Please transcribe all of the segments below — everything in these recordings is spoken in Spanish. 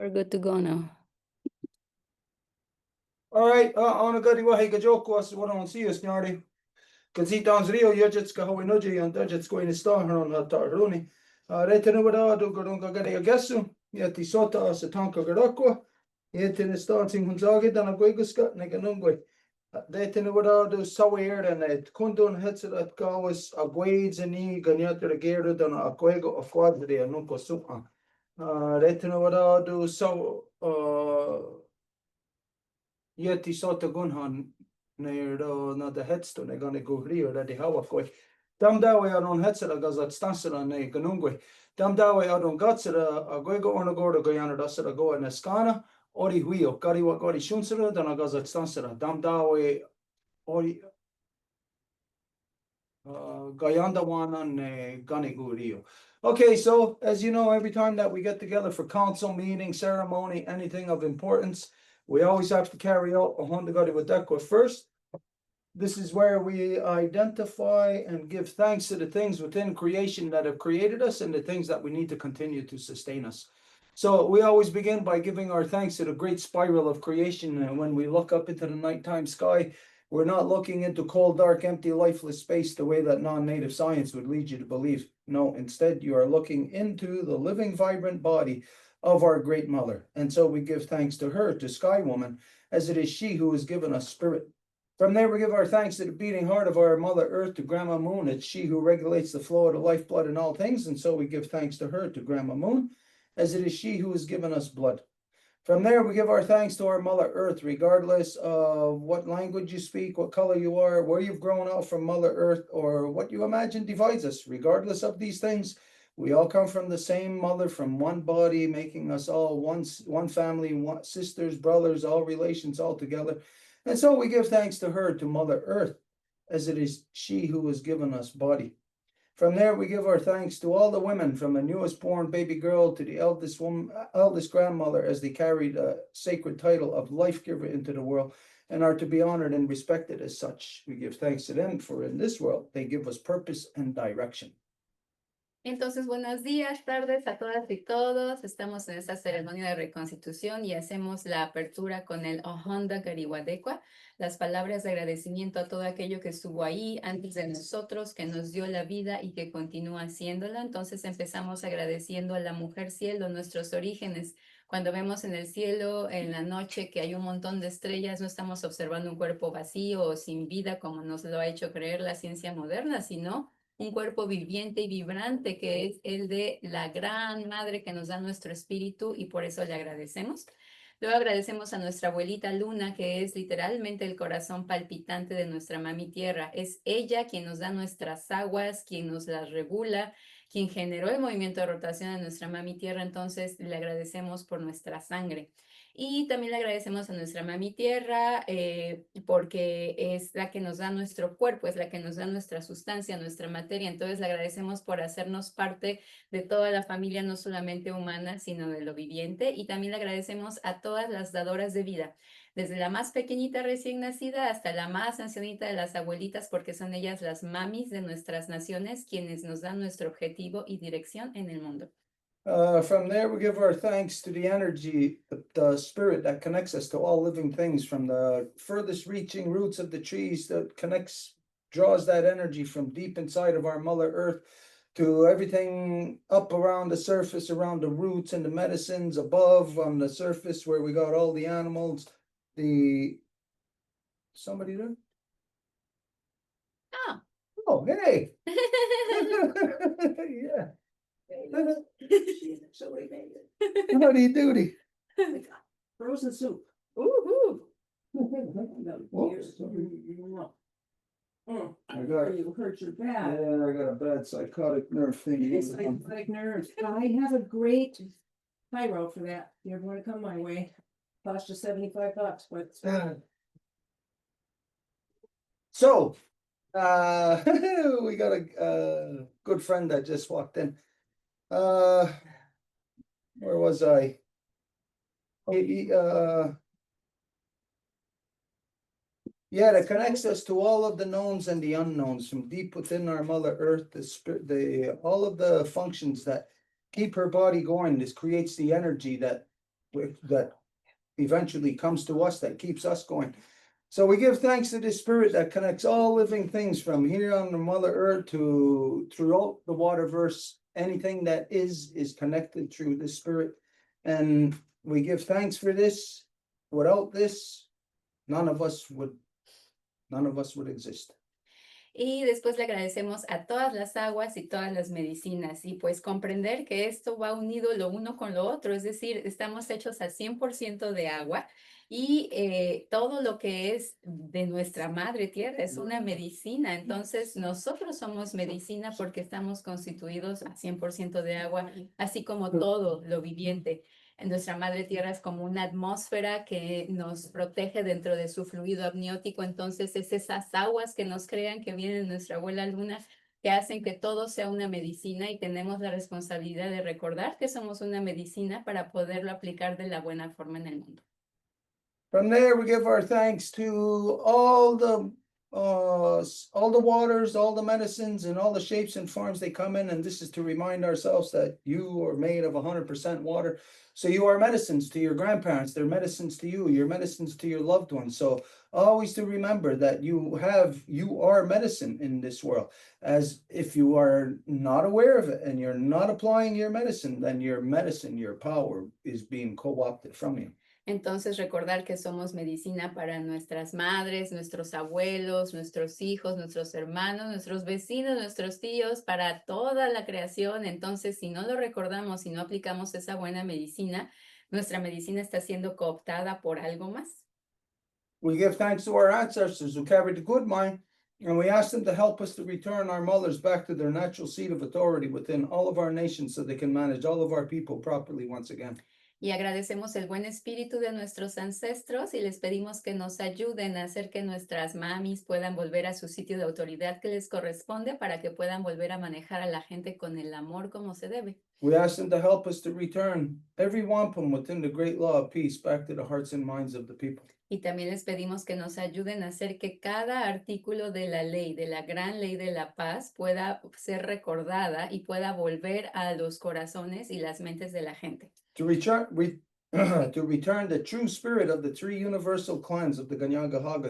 We're good to go now. All right, on a goody wahi gajoko was what I want to see us nardi. Kazitan's Rio Yajitska Hawinoji and Dajits going to star her on her Taruni. Retinubada do Gurunga Gadi Agasu, yet the Sota as a Tanka Garakwa, yet in the starting Hunzagi than a Guiguska, Neganungwe. Retinubada do Sawir and it Kundun hits it at Gawas, a Guades and E, Ganyata the Gera than a Guego of Quadri and Nunco Suma. Retinubada do so. Yet the sort of gunhan near the headstone, they're gonna go here that they have a quick. Dam that way I don't headset as at stancer on a ganungwe. Dam that way I don't got it a go on a go to Guyana, that's it a go in a scana, or the wheel, Gary what got shunsera, then I got at stancer. Dam that way or Guyanda one on Ganigu Rio. Okay, so as you know, every time that we get together for council meeting, ceremony, anything of importance, we always have to carry out a Honda Gadi Wadekwa first. This is where we identify and give thanks to the things within creation that have created us and the things that we need to continue to sustain us. So we always begin by giving our thanks to the great spiral of creation. And when we look up into the nighttime sky, we're not looking into cold, dark, empty, lifeless space the way that non-native science would lead you to believe. No, instead, you are looking into the living, vibrant body of our great mother. And so we give thanks to her, to Sky Woman, as it is she who has given us spirit. From there, we give our thanks to the beating heart of our Mother Earth, to Grandma Moon. It's she who regulates the flow of the lifeblood in all things. And so we give thanks to her, to Grandma Moon, as it is she who has given us blood. From there, we give our thanks to our Mother Earth, regardless of what language you speak, what color you are, where you've grown up from Mother Earth, or what you imagine divides us. Regardless of these things, we all come from the same mother, from one body, making us all one family, one sisters, brothers, all relations, all together. And so we give thanks to her, to Mother Earth, as it is she who has given us body. From there, we give our thanks to all the women, from the newest born baby girl to the eldest woman, eldest grandmother, as they carry the sacred title of life giver into the world and are to be honored and respected as such. We give thanks to them, for in this world they give us purpose and direction. Entonces, buenos días, tardes a todas y todos. Estamos en esta ceremonia de reconstitución y hacemos la apertura con el Ohonda Gariwadekwa, las palabras de agradecimiento a todo aquello que estuvo ahí antes de nosotros, que nos dio la vida y que continúa haciéndola. Entonces empezamos agradeciendo a la mujer cielo, nuestros orígenes. Cuando vemos en el cielo, en la noche, que hay un montón de estrellas, no estamos observando un cuerpo vacío o sin vida, como nos lo ha hecho creer la ciencia moderna, sino un cuerpo viviente y vibrante que es el de la gran madre que nos da nuestro espíritu y por eso le agradecemos. Luego agradecemos a nuestra abuelita Luna, que es literalmente el corazón palpitante de nuestra mami tierra. Es ella quien nos da nuestras aguas, quien nos las regula, quien generó el movimiento de rotación de nuestra mami tierra, entonces le agradecemos por nuestra sangre. Y también le agradecemos a nuestra mami tierra porque es la que nos da nuestro cuerpo, es la que nos da nuestra sustancia, nuestra materia. Entonces le agradecemos por hacernos parte de toda la familia, no solamente humana, sino de lo viviente. Y también le agradecemos a todas las dadoras de vida, desde la más pequeñita recién nacida hasta la más ancianita de las abuelitas, porque son ellas las mamis de nuestras naciones, quienes nos dan nuestro objetivo y dirección en el mundo. From there, we give our thanks to the energy, the spirit that connects us to all living things, from the furthest reaching roots of the trees that draws that energy from deep inside of our Mother Earth to everything up around the surface, around the roots and the medicines above on the surface where we got all the animals. Somebody there? Oh, hey. Yeah. Howdy doody. Frozen soup. Ooh. You hurt your back. Yeah, I got a bad psychotic nerve thing. It's like nerves. I have a great pyro for that. You're going to come my way. Cost you $75, but it's fine. So, we got a good friend that just walked in. Where was I? Yeah, that connects us to all of the knowns and the unknowns from deep within our Mother Earth, the spirit, all of the functions that keep her body going. This creates the energy that that eventually comes to us, that keeps us going. So we give thanks to this spirit that connects all living things from here on the Mother Earth to throughout the waterverse. Anything that is connected through the spirit. And we give thanks for this. Without this, none of us would exist. Y después le agradecemos a todas las aguas y todas las medicinas y pues comprender que esto va unido lo uno con lo otro, es decir, estamos hechos al 100% de agua y todo lo que es de nuestra madre tierra es una medicina, entonces nosotros somos medicina porque estamos constituidos al 100% de agua, así como todo lo viviente. Nuestra madre tierra es como una atmósfera que nos protege dentro de su fluido amniótico, entonces es esas aguas que nos crean que vienen de nuestra abuela luna que hacen que todo sea una medicina y tenemos la responsabilidad de recordar que somos una medicina para poderlo aplicar de la buena forma en el mundo. From there, we give our thanks to all the waters, all the medicines, and all the shapes and forms they come in. And this is to remind ourselves that you are made of 100% water. So you are medicines to your grandparents. They're medicines to you. You're medicines to your loved ones. So always to remember that you are medicine in this world. As if you are not aware of it and you're not applying your medicine, then your medicine, your power is being co-opted from you. Entonces recordar que somos medicina para nuestras madres, nuestros abuelos, nuestros hijos, nuestros hermanos, nuestros vecinos, nuestros tíos, para toda la creación. Entonces, si no lo recordamos, si no aplicamos esa buena medicina, nuestra medicina está siendo cooptada por algo más. We give thanks to our ancestors who carried the good mind, and we ask them to help us to return our mothers back to their natural seat of authority within all of our nations so they can manage all of our people properly once again. Y agradecemos el buen espíritu de nuestros ancestros y les pedimos que nos ayuden a hacer que nuestras mamis puedan volver a su sitio de autoridad que les corresponde para que puedan volver a manejar a la gente con el amor como se debe. We ask them to help us to return every wampum within the great law of peace back to the hearts and minds of the people. Y también les pedimos que nos ayuden a hacer que cada artículo de la ley, de la gran ley de la paz, pueda ser recordada y pueda volver a los corazones y las mentes de la gente. To return the true spirit of the three universal clans of the Ganyangahaga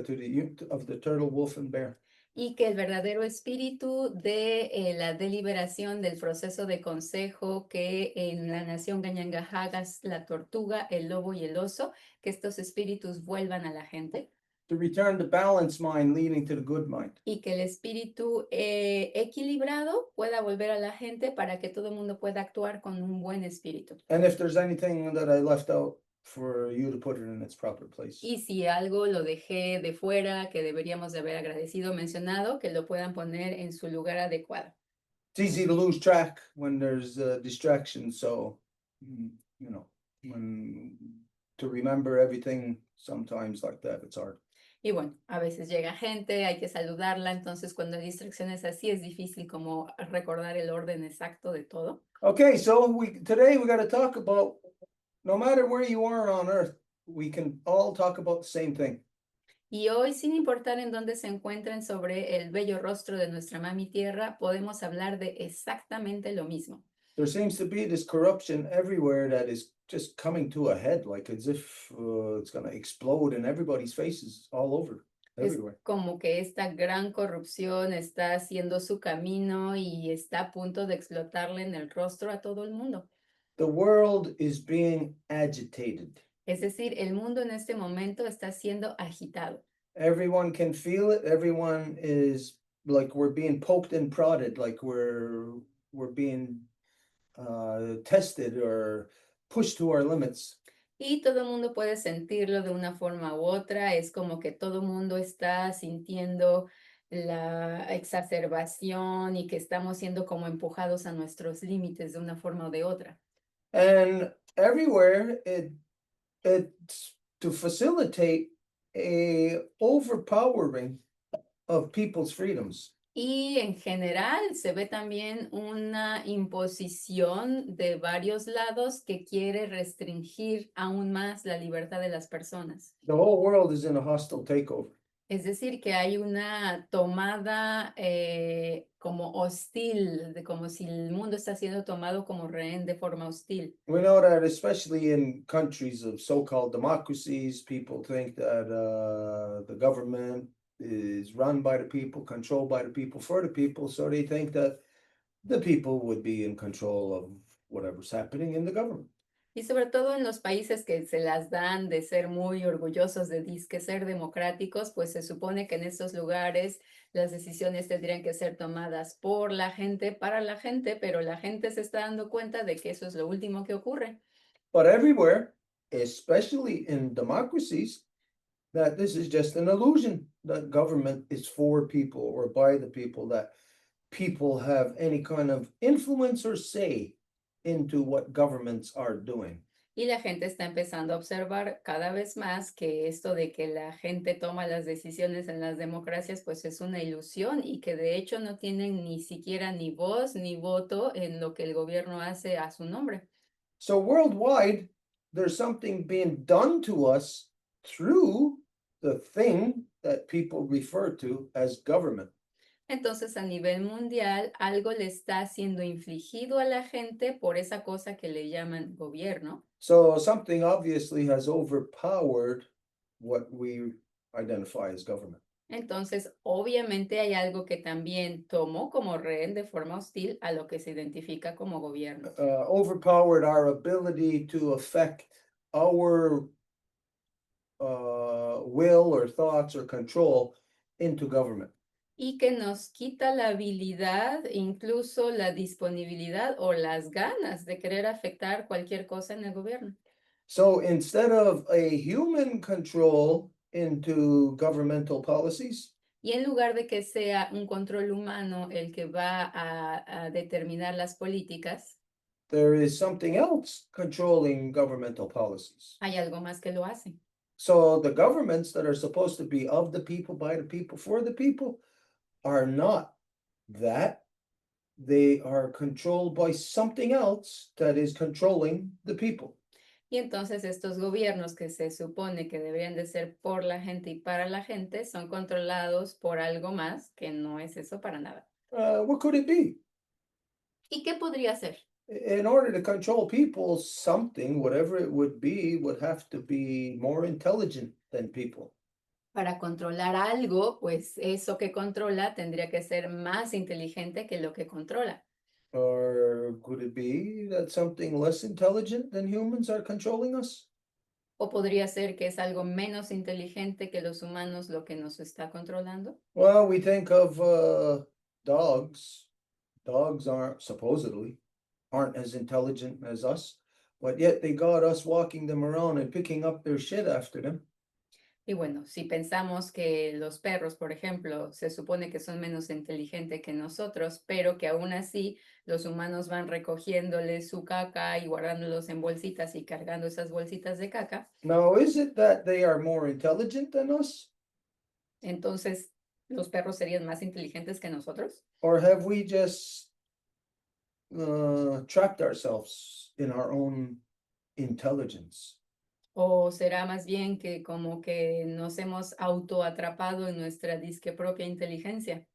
of the turtle, wolf, and bear. Y que el verdadero espíritu de la deliberación del proceso de consejo que en la nación Ganyangahaga es la tortuga, el lobo y el oso, que estos espíritus vuelvan a la gente. To return the balanced mind leading to the good mind. Y que el espíritu equilibrado pueda volver a la gente para que todo el mundo pueda actuar con un buen espíritu. And if there's anything that I left out, for you to put it in its proper place. Y si algo lo dejé de fuera que deberíamos de haber agradecido, mencionado, que lo puedan poner en su lugar adecuado. It's easy to lose track when there's distractions, so to remember everything sometimes like that, it's hard. Y bueno, a veces llega gente, hay que saludarla, entonces cuando hay distracciones así es difícil como recordar el orden exacto de todo. Okay, so today we got to talk about, no matter where you are on earth, we can all talk about the same thing. Y hoy, sin importar en dónde se encuentren sobre el bello rostro de nuestra mami tierra, podemos hablar de exactamente lo mismo. There seems to be this corruption everywhere that is just coming to a head, like as if it's going to explode in everybody's faces all over, everywhere. Es como que esta gran corrupción está haciendo su camino y está a punto de explotarle en el rostro a todo el mundo. The world is being agitated. Es decir, el mundo en este momento está siendo agitado. Everyone can feel it. Everyone is like we're being poked and prodded, like we're being tested or pushed to our limits. Y todo el mundo puede sentirlo de una forma u otra. Es como que todo el mundo está sintiendo la exacerbación y que estamos siendo como empujados a nuestros límites de una forma o de otra. And everywhere it's to facilitate a overpowering of people's freedoms. Y en general se ve también una imposición de varios lados que quiere restringir aún más la libertad de las personas. The whole world is in a hostile takeover. Es decir, que hay una tomada como hostil, como si el mundo está siendo tomado como rehén de forma hostil. We know that especially in countries of so-called democracies, people think that the government is run by the people, controlled by the people, for the people, so they think that the people would be in control of whatever's happening in the government. Y sobre todo en los países que se las dan de ser muy orgullosos de disque ser democráticos, pues se supone que en estos lugares las decisiones tendrían que ser tomadas por la gente, para la gente, pero la gente se está dando cuenta de que eso es lo último que ocurre. But everywhere, especially in democracies, that this is just an illusion that government is for people or by the people, that people have any kind of influence or say into what governments are doing. Y la gente está empezando a observar cada vez más que esto de que la gente toma las decisiones en las democracias, pues es una ilusión y que de hecho no tienen ni siquiera ni voz ni voto en lo que el gobierno hace a su nombre. So worldwide, there's something being done to us through the thing that people refer to as government. Entonces, a nivel mundial, algo le está siendo infligido a la gente por esa cosa que le llaman gobierno. So something obviously has overpowered what we identify as government. Entonces, obviamente hay algo que también tomó como rehén de forma hostil a lo que se identifica como gobierno. Overpowered our ability to affect our will or thoughts or control into government. Y que nos quita la habilidad, incluso la disponibilidad o las ganas de querer afectar cualquier cosa en el gobierno. So instead of a human control into governmental policies, Y en lugar de que sea un control humano el que va a determinar las políticas, there is something else controlling governmental policies. hay algo más que lo hace. So the governments that are supposed to be of the people, by the people, for the people are not that. They are controlled by something else that is controlling the people. Y entonces estos gobiernos que se supone que deberían de ser por la gente y para la gente son controlados por algo más que no es eso para nada. What could it be? ¿Y qué podría ser? In order to control people, something, whatever it would have to be more intelligent than people. Para controlar algo, pues eso que controla tendría que ser más inteligente que lo que controla. Or could it be that something less intelligent than humans are controlling us? O podría ser que es algo menos inteligente que los humanos lo que nos está controlando. Well, we think of dogs. Dogs aren't as intelligent as us, but yet they got us walking them around and picking up their shit after them. Y bueno, si pensamos que los perros, por ejemplo, se supone que son menos inteligentes que nosotros, pero que aún así los humanos van recogiéndole su caca y guardándolos en bolsitas y cargando esas bolsitas de caca, Now, is it that they are more intelligent than us, entonces los perros serían más inteligentes que nosotros? or have we just trapped ourselves in our own intelligence? ¿O será más bien que como que nos hemos autoatrapado en nuestra disque propia inteligencia?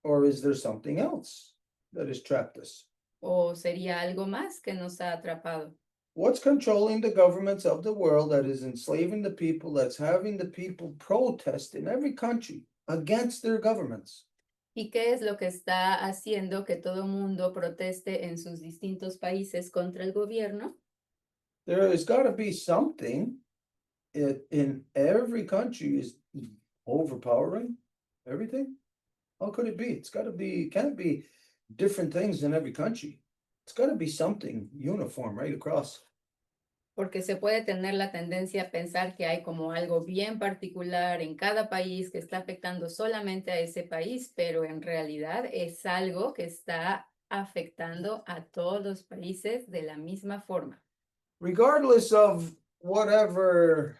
Or is there something else that has trapped us? ¿O sería algo más que nos ha atrapado? What's controlling the governments of the world that is enslaving the people, that's having the people protest in every country against their governments? ¿Y qué es lo que está haciendo que todo mundo proteste en sus distintos países contra el gobierno? There has got to be something in every country is overpowering everything. How could it be? It's got to be, can't be different things in every country. It's got to be something uniform right across. Porque se puede tener la tendencia a pensar que hay como algo bien particular en cada país que está afectando solamente a ese país, pero en realidad es algo que está afectando a todos los países de la misma forma. Regardless of whatever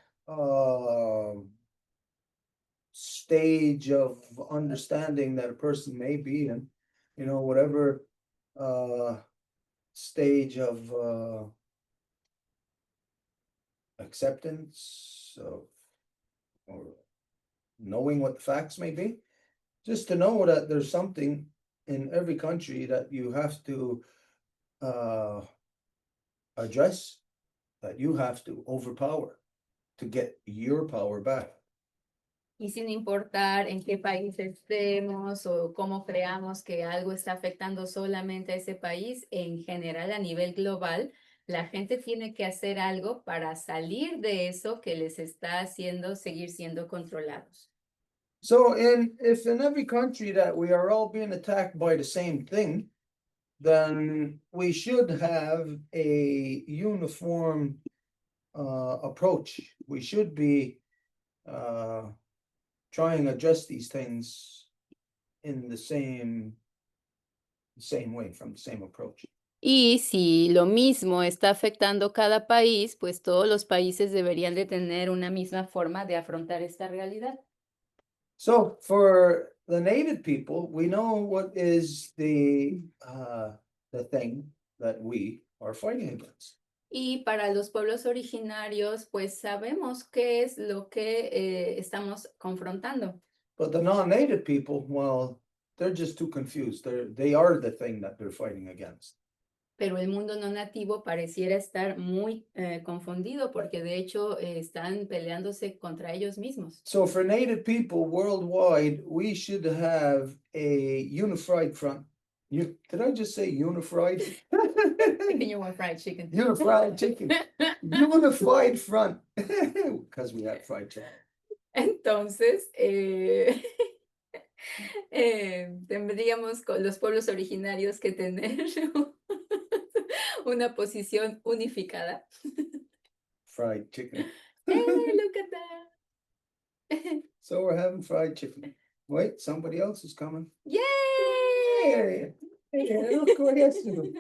stage of understanding that a person may be in, whatever stage of acceptance of or knowing what the facts may be. Just to know that there's something in every country that you have to address, that you have to overpower to get your power back. Y sin importar en qué país estemos o cómo creamos que algo está afectando solamente a ese país, en general a nivel global, la gente tiene que hacer algo para salir de eso que les está haciendo seguir siendo controlados. So if in every country that we are all being attacked by the same thing, then we should have a uniform approach. We should be trying to address these things in the same way, from the same approach. Y si lo mismo está afectando cada país, pues todos los países deberían de tener una misma forma de afrontar esta realidad. So for the native people, we know what is the thing that we are fighting against. Y para los pueblos originarios, pues sabemos qué es lo que estamos confrontando. But the non-native people, well, they're just too confused. They are the thing that they're fighting against. Pero el mundo no nativo pareciera estar muy confundido porque de hecho están peleándose contra ellos mismos. So for native people worldwide, we should have a unified front. Did I just say unified? Thinking you want fried chicken. Unified chicken. Unified front. Because we have fried chicken. Entonces, tendríamos con los pueblos originarios que tener una posición unificada. Fried chicken. Hey, look at that. So we're having fried chicken. Wait, somebody else is coming. Yay! Hey, hey, look what he has to do.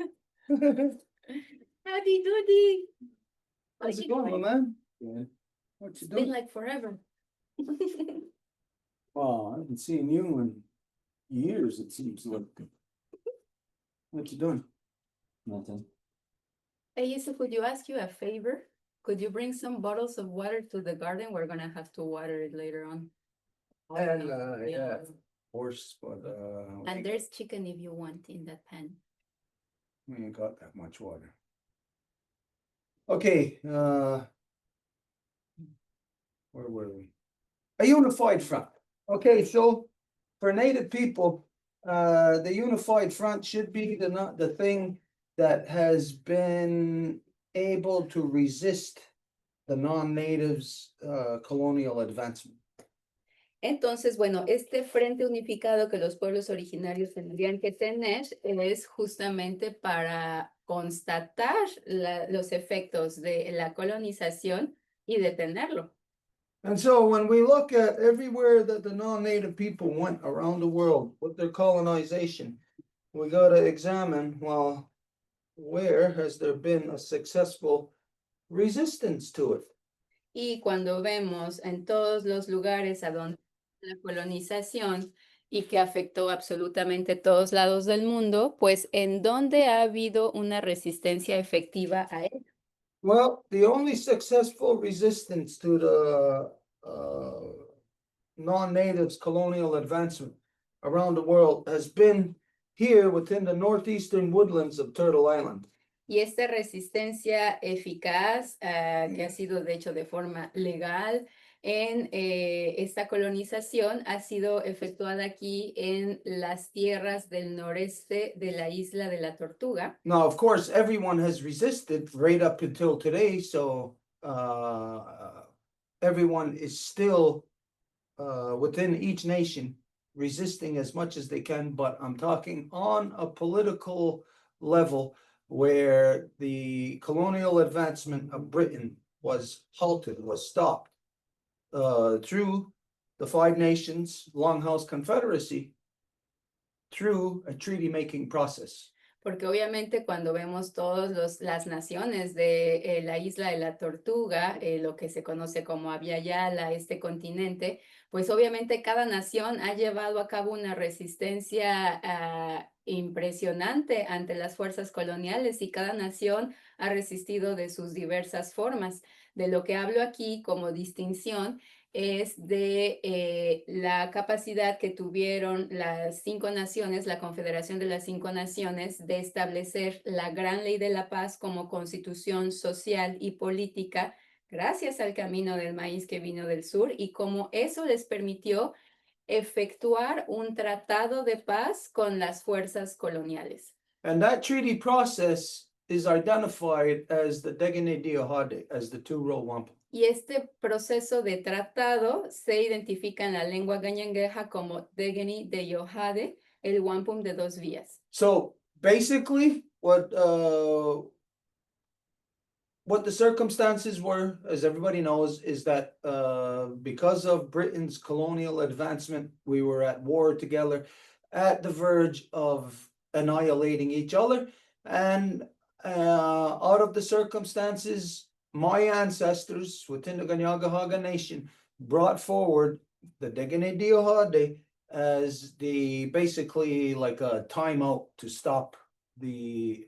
Howdy doody. How's it going, my man? What you It's been doing? like forever. Oh, I haven't seen you in years, it seems like. What you doing? Nothing. Hey, Yusuf, would you ask you a favor? Could you bring some bottles of water to the garden? We're gonna have to water it later on. Yeah, of course, but And there's chicken if you want in that pan. we ain't got that much water. Okay, where were we? A unified front. Okay, so for native people, the unified front should be the thing that has been able to resist the non-natives colonial advancement. Entonces, bueno, este frente unificado que los pueblos originarios tendrían que tener es justamente para constatar los efectos de la colonización y detenerlo. And so when we look at everywhere that the non-native people went around the world with their colonization, we got to examine, well, where has there been a successful resistance to it? Y cuando vemos en todos los lugares a donde la colonización y que afectó absolutamente todos lados del mundo, pues en dónde ha habido una resistencia efectiva a él. Well, the only successful resistance to the non-natives colonial advancement around the world has been here within the northeastern woodlands of Turtle Island. Y esta resistencia eficaz, que ha sido de hecho de forma legal en esta colonización, ha sido efectuada aquí en las tierras del noreste de la isla de la Tortuga. Now, of course, everyone has resisted right up until today, so everyone is still within each nation resisting as much as they can, but I'm talking on a political level where the colonial advancement of Britain was halted, was stopped through the Five Nations Longhouse Confederacy through a treaty-making process. Porque obviamente cuando vemos todas las naciones de la isla de la Tortuga, lo que se conoce como Abya Yala, este continente, pues obviamente cada nación ha llevado a cabo una resistencia impresionante ante las fuerzas coloniales y cada nación ha resistido de sus diversas formas. De lo que hablo aquí como distinción es de la capacidad que tuvieron las 5 naciones, la Confederación de las 5 Naciones, de establecer la Gran Ley de la Paz como constitución social y política gracias al camino del maíz que vino del sur y cómo eso les permitió efectuar un tratado de paz con las fuerzas coloniales. And that treaty process is identified as the Degene Diahade, as the two-row wampum. Y este proceso de tratado se identifica en la lengua gañangueja como Degeni de Yohade, el wampum de 2 vías. So basically, what the circumstances were, as everybody knows, is that because of Britain's colonial advancement, we were at war together, at the verge of annihilating each other. And out of the circumstances, my ancestors within the Ganyagahaga Nation brought forward the Degene Diahade as the basically like a timeout to stop the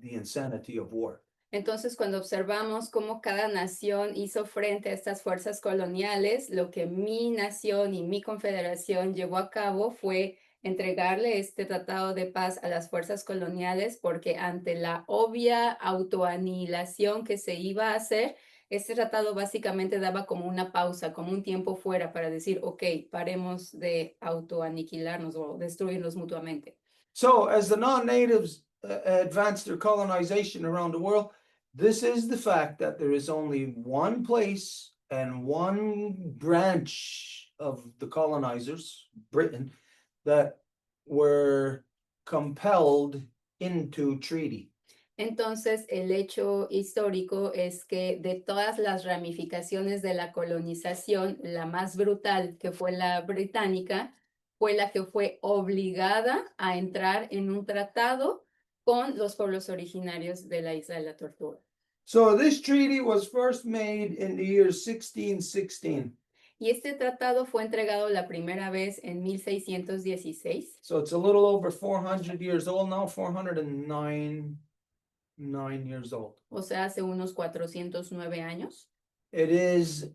insanity of war. Entonces, cuando observamos cómo cada nación hizo frente a estas fuerzas coloniales, lo que mi nación y mi confederación llevó a cabo fue entregarle este tratado de paz a las fuerzas coloniales porque ante la obvia autoanihilación que se iba a hacer, este tratado básicamente daba como una pausa, como un tiempo fuera para decir, ok, paremos de autoaniquilarnos o destruirnos mutuamente. So, as the non-natives advanced their colonization around the world, this is the fact that there is only one place and one branch of the colonizers, Britain, that were compelled into treaty. Entonces, el hecho histórico es que de todas las ramificaciones de la colonización, la más brutal, que fue la británica, fue la que fue obligada a entrar en un tratado con los pueblos originarios de la Isla de la Tortuga. So, this treaty was first made in the year 1616. Y este tratado fue entregado la primera vez en 1616. So, it's a little over 400 years old now, 409 years old. O sea, hace unos 409 años. It is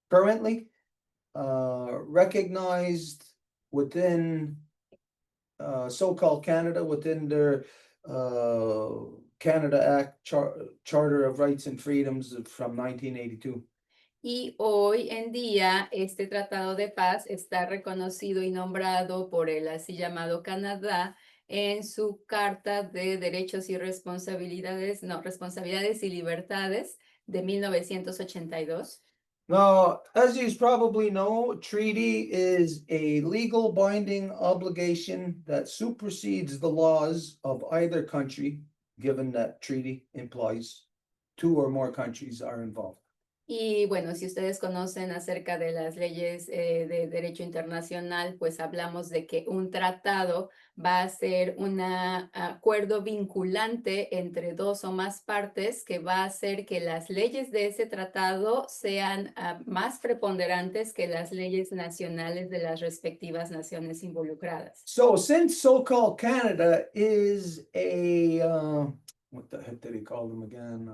currently recognized within so-called Canada, within their Canada Act Charter of Rights and Freedoms from 1982. Y hoy en día este tratado de paz está reconocido y nombrado por el así llamado Canadá en su Carta de Derechos y Responsabilidades y Libertades de 1982. Now, as you probably know, treaty is a legal binding obligation that supersedes the laws of either country, given that treaty implies 2 or more countries are involved. Y bueno, si ustedes conocen acerca de las leyes de derecho internacional, pues hablamos de que un tratado va a ser un acuerdo vinculante entre 2 o más partes que va a hacer que las leyes de ese tratado sean más preponderantes que las leyes nacionales de las respectivas naciones involucradas. So, since so-called Canada is a what the heck did he call them again?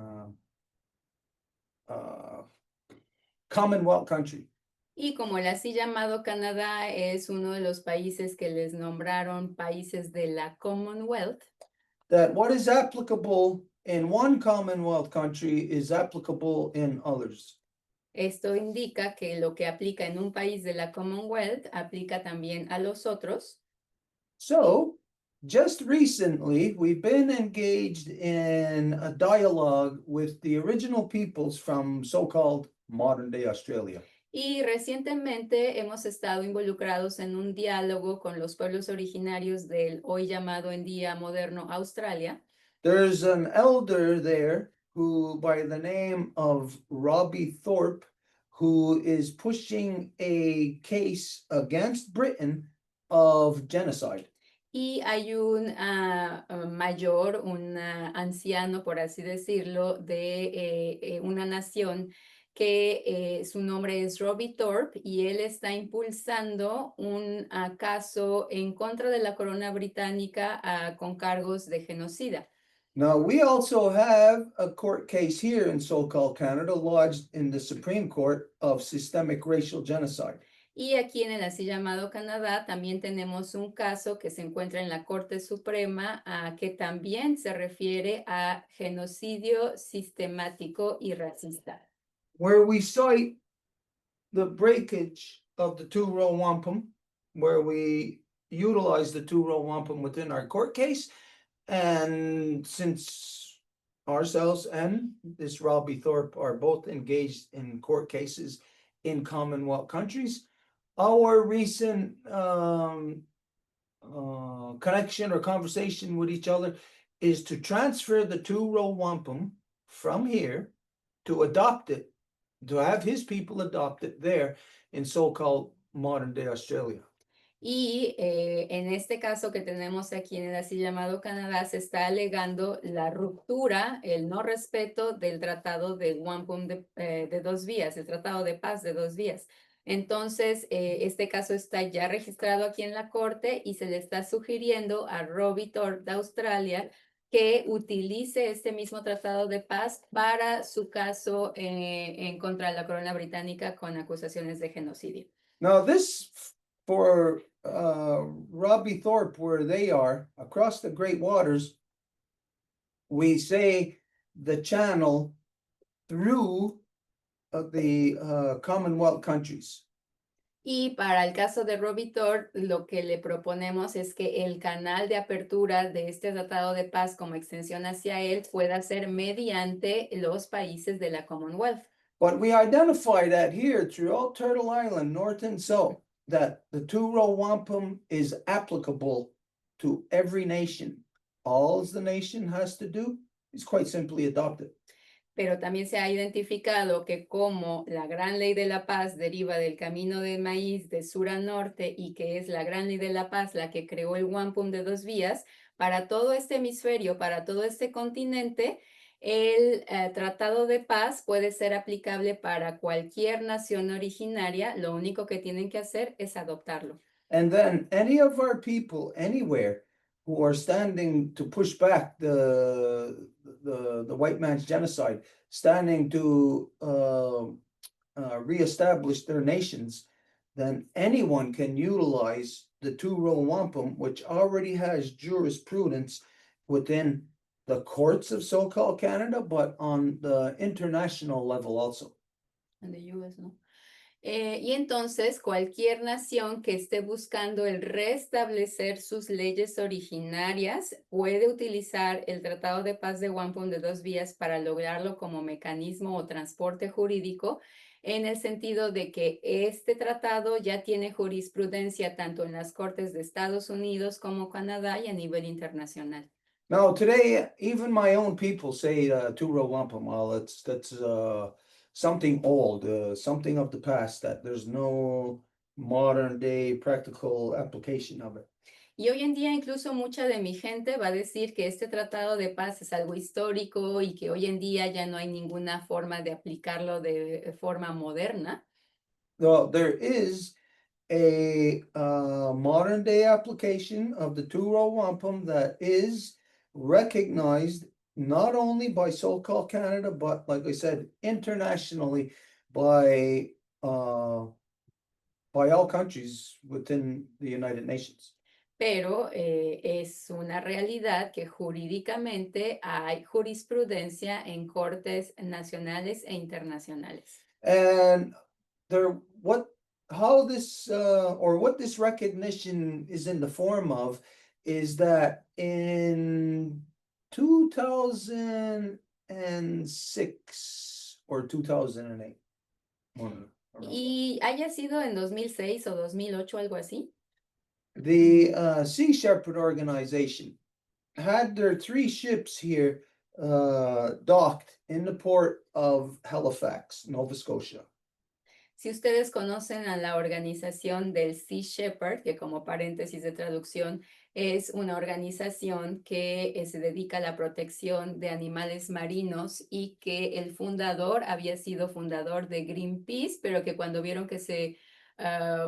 Commonwealth country. Y como el así llamado Canadá es uno de los países que les nombraron países de la Commonwealth, That what is applicable in one Commonwealth country is applicable in others. esto indica que lo que aplica en un país de la Commonwealth aplica también a los otros. So, just recently, we've been engaged in a dialogue with the original peoples from so-called modern-day Australia. Y recientemente hemos estado involucrados en un diálogo con los pueblos originarios del hoy llamado en día moderno Australia. There's an elder there who, by the name of Robbie Thorpe, who is pushing a case against Britain of genocide. Y hay un mayor, un anciano, por así decirlo, de una nación que su nombre es Robbie Thorpe y él está impulsando un caso en contra de la corona británica con cargos de genocida. Now, we also have a court case here in so-called Canada lodged in the Supreme Court of systemic racial genocide. Y aquí en el así llamado Canadá también tenemos un caso que se encuentra en la Corte Suprema que también se refiere a genocidio sistemático y racista, Where we cite the breakage of the two-row wampum, where we utilize the two-row wampum within our court case. And since ourselves and this Robbie Thorpe are both engaged in court cases in Commonwealth countries, our recent connection or conversation with each other is to transfer the two-row wampum from here to adopt it, to have his people adopt it there in so-called modern day Australia. Y en este caso que tenemos aquí en el así llamado Canadá, se está alegando la ruptura, el no respeto del tratado de Wampum de dos vías, el tratado de paz de dos vías. Entonces, este caso está ya registrado aquí en la corte y se le está sugiriendo a Robbie Thorpe de Australia que utilice este mismo tratado de paz para su caso en contra de la corona británica con acusaciones de genocidio. Now, this for Robbie Thorpe, where they are across the Great Waters, we say the channel through the Commonwealth countries. Y para el caso de Robbie Thorpe, lo que le proponemos es que el canal de apertura de este tratado de paz como extensión hacia él pueda ser mediante los países de la Commonwealth. But we identify that here throughout Turtle Island, north and south, that the two-row wampum is applicable to every nation. All the nation has to do is quite simply adopt it. Pero también se ha identificado que como la gran ley de la paz deriva del camino del maíz de sur a norte y que es la gran ley de la paz la que creó el wampum de dos vías, para todo este hemisferio, para todo este continente, el tratado de paz puede ser aplicable para cualquier nación originaria, lo único que tienen que hacer es adoptarlo. And then any of our people anywhere who are standing to push back the white man's genocide, standing to reestablish their nations, then anyone can utilize the two-row wampum, which already has jurisprudence within the courts of so-called Canada, but on the international level also. En the US, ¿no? Y entonces cualquier nación que esté buscando el restablecer sus leyes originarias puede utilizar el Tratado de Paz de Wampum de dos vías para lograrlo como mecanismo o transporte jurídico, en el sentido de que este tratado ya tiene jurisprudencia tanto en las Cortes de Estados Unidos como Canadá y a nivel internacional. Now, today, even my own people say two-row wampum. Well, that's something old, something of the past, that there's no modern day practical application of it. Y hoy en día incluso mucha de mi gente va a decir que este tratado de paz es algo histórico y que hoy en día ya no hay ninguna forma de aplicarlo de forma moderna. Well, there is a modern day application of the two-row wampum that is recognized not only by so-called Canada, but like I said, internationally by all countries within the United Nations. Pero es una realidad que jurídicamente hay jurisprudencia en cortes nacionales e internacionales. And how this or what this recognition is in the form of is that in 2006 or 2008. Y haya sido en 2006 o 2008, algo así. The Sea Shepherd organization had their 3 ships here docked in the port of Halifax, Nova Scotia. Si ustedes conocen a la organización del Sea Shepherd, que como paréntesis de traducción es una organización que se dedica a la protección de animales marinos y que el fundador había sido fundador de Greenpeace, pero que cuando vieron que se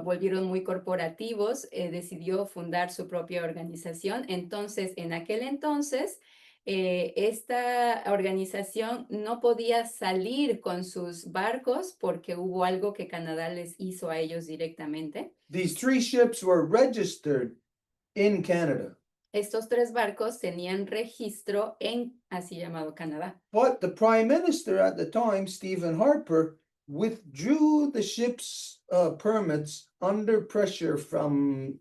volvieron muy corporativos, decidió fundar su propia organización. Entonces, en aquel entonces, esta organización no podía salir con sus barcos porque hubo algo que Canadá les hizo a ellos directamente. These 3 ships were registered in Canada, Estos 3 barcos tenían registro en así llamado Canadá. but the Prime Minister at the time, Stephen Harper, withdrew the ship's permits under pressure from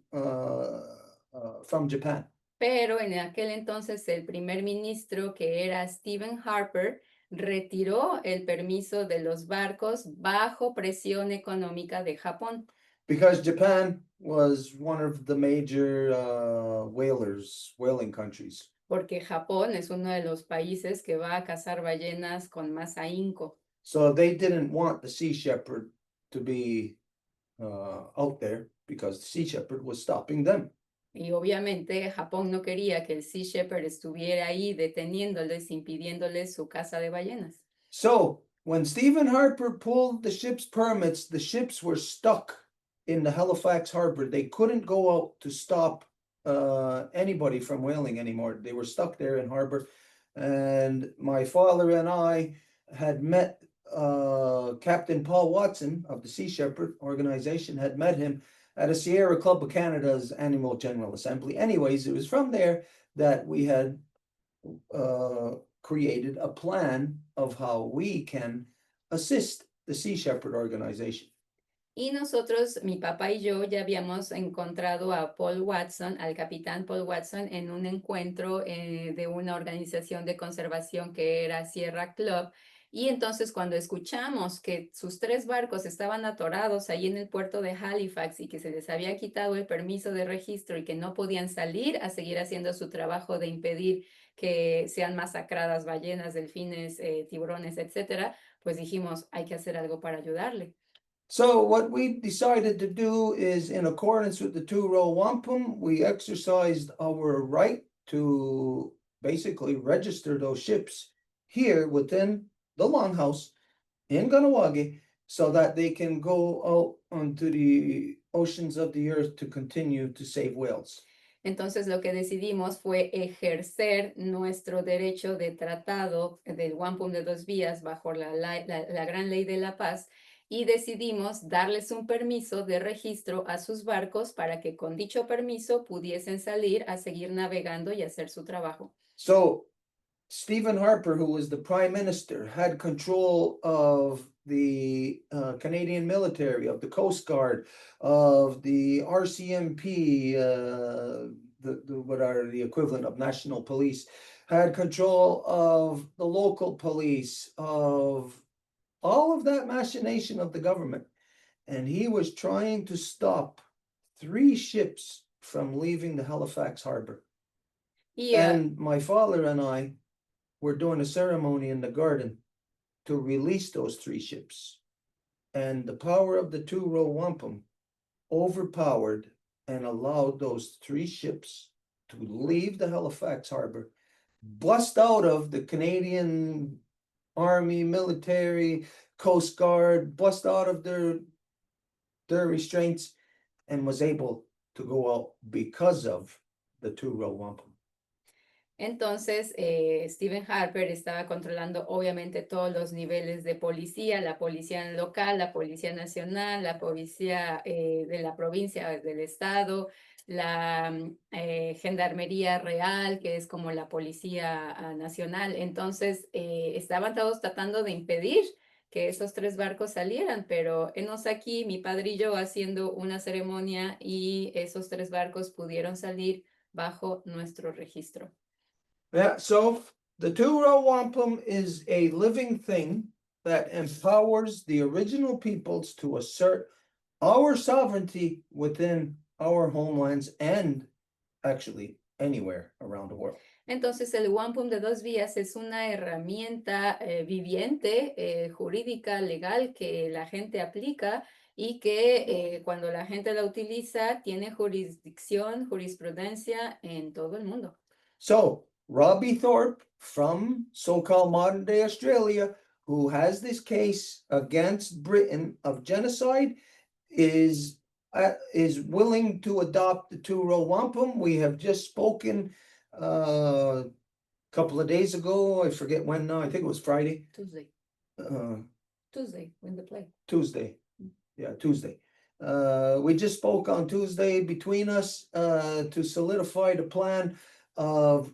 Japan. Pero en aquel entonces el primer ministro, que era Stephen Harper, retiró el permiso de los barcos bajo presión económica de Japón, Because Japan was one of the major whaling countries. porque Japón es uno de los países que va a cazar ballenas con más ahínco. So they didn't want the Sea Shepherd to be out there because the Sea Shepherd was stopping them. Y obviamente Japón no quería que el Sea Shepherd estuviera ahí deteniéndoles, impidiéndoles su caza de ballenas. So when Stephen Harper pulled the ship's permits, the ships were stuck in the Halifax harbor. They couldn't go out to stop anybody from whaling anymore. They were stuck there in harbor. And my father and I had met Captain Paul Watson of the Sea Shepherd organization, had met him at a Sierra Club of Canada's annual General Assembly. Anyways, it was from there that we had created a plan of how we can assist the Sea Shepherd organization. Y nosotros, mi papá y yo, ya habíamos encontrado a Paul Watson, al capitán Paul Watson, en un encuentro de una organización de conservación que era Sierra Club. Y entonces cuando escuchamos que sus 3 barcos estaban atorados ahí en el puerto de Halifax y que se les había quitado el permiso de registro y que no podían salir a seguir haciendo su trabajo de impedir que sean masacradas ballenas, delfines, tiburones, etcétera, pues dijimos, hay que hacer algo para ayudarle. So what we decided to do is, in accordance with the two-row wampum, we exercised our right to basically register those ships here within the Longhouse in Ganawagi so that they can go out onto the oceans of the earth to continue to save whales. Entonces lo que decidimos fue ejercer nuestro derecho de tratado del Wampum de 2 vías bajo la Gran Ley de la Paz y decidimos darles un permiso de registro a sus barcos para que con dicho permiso pudiesen salir a seguir navegando y hacer su trabajo. So Stephen Harper, who was the prime minister, had control of the Canadian military, of the Coast Guard, of the RCMP, what are the equivalent of national police, had control of the local police, of all of that machination of the government. And he was trying to stop 3 ships from leaving the Halifax harbor. Y, And my father and I were doing a ceremony in the garden to release those 3 ships. And the power of the two-row wampum overpowered and allowed those 3 ships to leave the Halifax harbor, bust out of the Canadian Army, military, Coast Guard, bust out of their restraints, and was able to go out because of the two-row wampum. Entonces, Stephen Harper estaba controlando obviamente todos los niveles de policía, la policía local, la policía nacional, la policía de la provincia, del estado, la gendarmería real, que es como la policía nacional. Entonces, estaban todos tratando de impedir que esos 3 barcos salieran, pero enos aquí, mi padre y yo, haciendo una ceremonia y esos 3 barcos pudieron salir bajo nuestro registro. Yeah, so the two-row wampum is a living thing that empowers the original peoples to assert our sovereignty within our homelands and actually anywhere around the world. Entonces, el Wampum de 2 vías es una herramienta viviente, jurídica, legal, que la gente aplica y que cuando la gente la utiliza tiene jurisdicción, jurisprudencia en todo el mundo. So Robbie Thorpe from so-called modern day Australia, who has this case against Britain of genocide, is willing to adopt the two-row wampum. We have just spoken couple of days ago, I forget when now, I think it was Friday, Tuesday, uh, Tuesday, when the play. Tuesday. Yeah, Tuesday. We just spoke on Tuesday between us, to solidify the plan of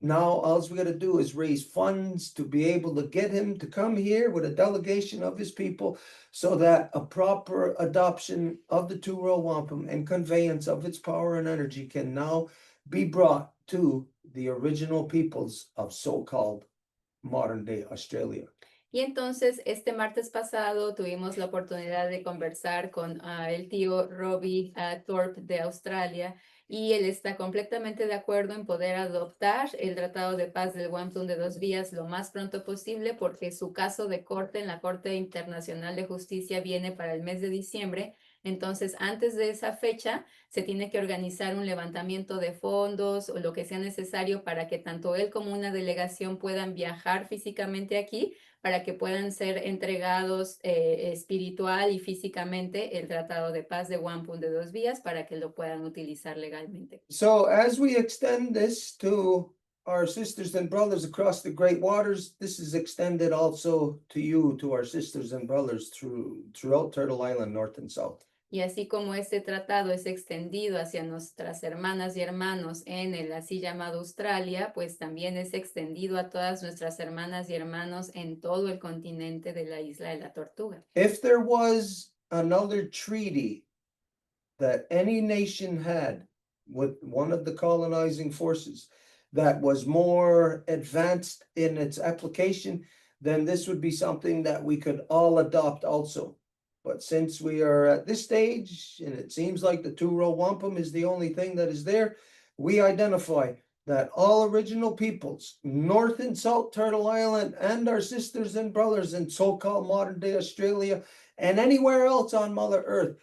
now all we gotta do is raise funds to be able to get him to come here with a delegation of his people so that a proper adoption of the two-row wampum and conveyance of its power and energy can now be brought to the original peoples of so-called modern-day Australia. Y entonces, este martes pasado tuvimos la oportunidad de conversar con el tío Robbie Thorpe de Australia y él está completamente de acuerdo en poder adoptar el Tratado de Paz del Wampum de dos vías lo más pronto posible porque su caso de corte en la Corte Internacional de Justicia viene para el mes de diciembre. Entonces, antes de esa fecha, se tiene que organizar un levantamiento de fondos o lo que sea necesario para que tanto él como una delegación puedan viajar físicamente aquí para que puedan ser entregados espiritual y físicamente el Tratado de Paz de Wampum de dos vías para que lo puedan utilizar legalmente. So as we extend this to our sisters and brothers across the great waters, this is extended also to you, to our sisters and brothers throughout Turtle Island, north and south. Y así como este tratado es extendido hacia nuestras hermanas y hermanos en el así llamado Australia, pues también es extendido a todas nuestras hermanas y hermanos en todo el continente de la isla de la Tortuga. If there was another treaty that any nation had with one of the colonizing forces that was more advanced in its application, then this would be something that we could all adopt also. But since we are at this stage, and it seems like the two-row wampum is the only thing that is there, we identify that all original peoples, North and South Turtle Island, and our sisters and brothers in so-called modern-day Australia, and anywhere else on Mother Earth,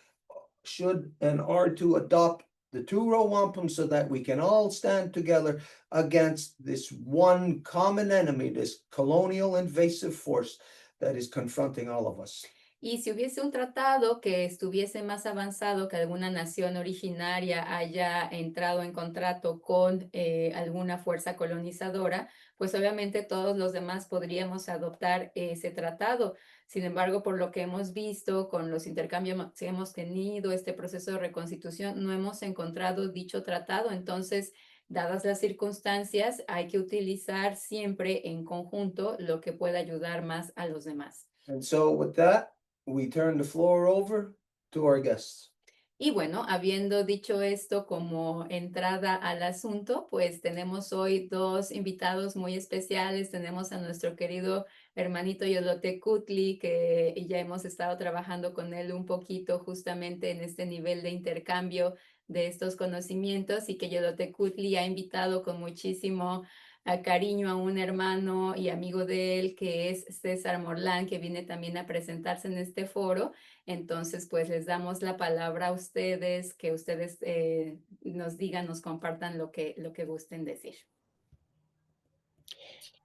should and are to adopt the two-row wampum so that we can all stand together against this one common enemy, this colonial invasive force that is confronting all of us. Y si hubiese un tratado que estuviese más avanzado, que alguna nación originaria haya entrado en contrato con alguna fuerza colonizadora, pues obviamente todos los demás podríamos adoptar ese tratado. Sin embargo, por lo que hemos visto con los intercambios que hemos tenido, este proceso de reconstitución, no hemos encontrado dicho tratado. Entonces, dadas las circunstancias, hay que utilizar siempre en conjunto lo que pueda ayudar más a los demás. And so with that, we turn the floor over to our guests. Y bueno, habiendo dicho esto como entrada al asunto, pues tenemos hoy dos invitados muy especiales. Tenemos a nuestro querido hermanito Yolote Kutli, que ya hemos estado trabajando con él un poquito justamente en este nivel de intercambio de estos conocimientos y que Yolote Kutli ha invitado con muchísimo cariño a un hermano y amigo de él que es César Morlán, que viene también a presentarse en este foro. Entonces, pues les damos la palabra a ustedes, que ustedes nos digan, nos compartan lo que gusten decir.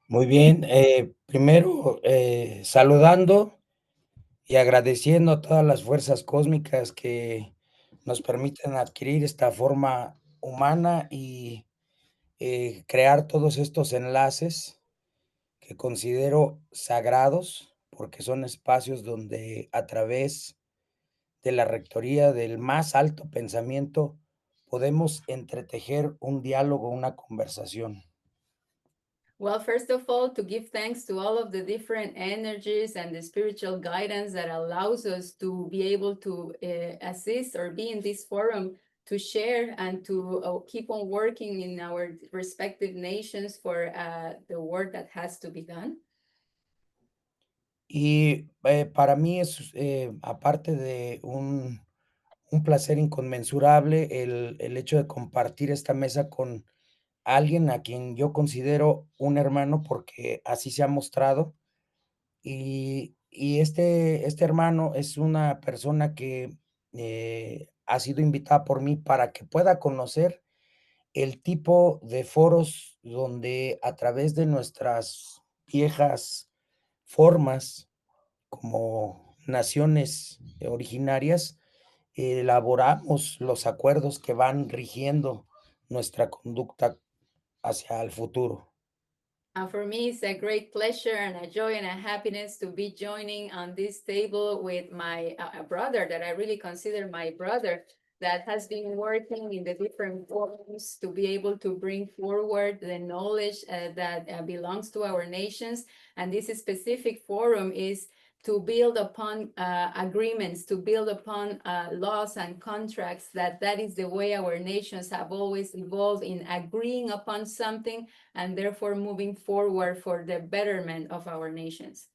Muy bien, primero saludando y agradeciendo a todas las fuerzas cósmicas que nos permiten adquirir esta forma humana y crear todos estos enlaces que considero sagrados, porque son espacios donde a través de la rectoría del más alto pensamiento podemos entretejer un diálogo, una conversación. Well, first of all, to give thanks to all of the different energies and the spiritual guidance that allows us to be able to assist or be in this forum to share and to keep on working in our respective nations for the work that has to be done. Y para mí es, aparte de un placer inconmensurable el hecho de compartir esta mesa con alguien a quien yo considero un hermano, porque así se ha mostrado. Y este hermano es una persona que ha sido invitada por mí para que pueda conocer el tipo de foros donde a través de nuestras viejas formas como naciones originarias, elaboramos los acuerdos que van rigiendo nuestra conducta hacia el futuro. And for me, it's a great pleasure and a joy and a happiness to be joining on this table with my brother that I really consider my brother, that has been working in the different forums to be able to bring forward the knowledge that belongs to our nations. And this specific forum is to build upon agreements, to build upon laws and contracts, that is the way our nations have always evolved, in agreeing upon something and therefore moving forward for the betterment of our nations.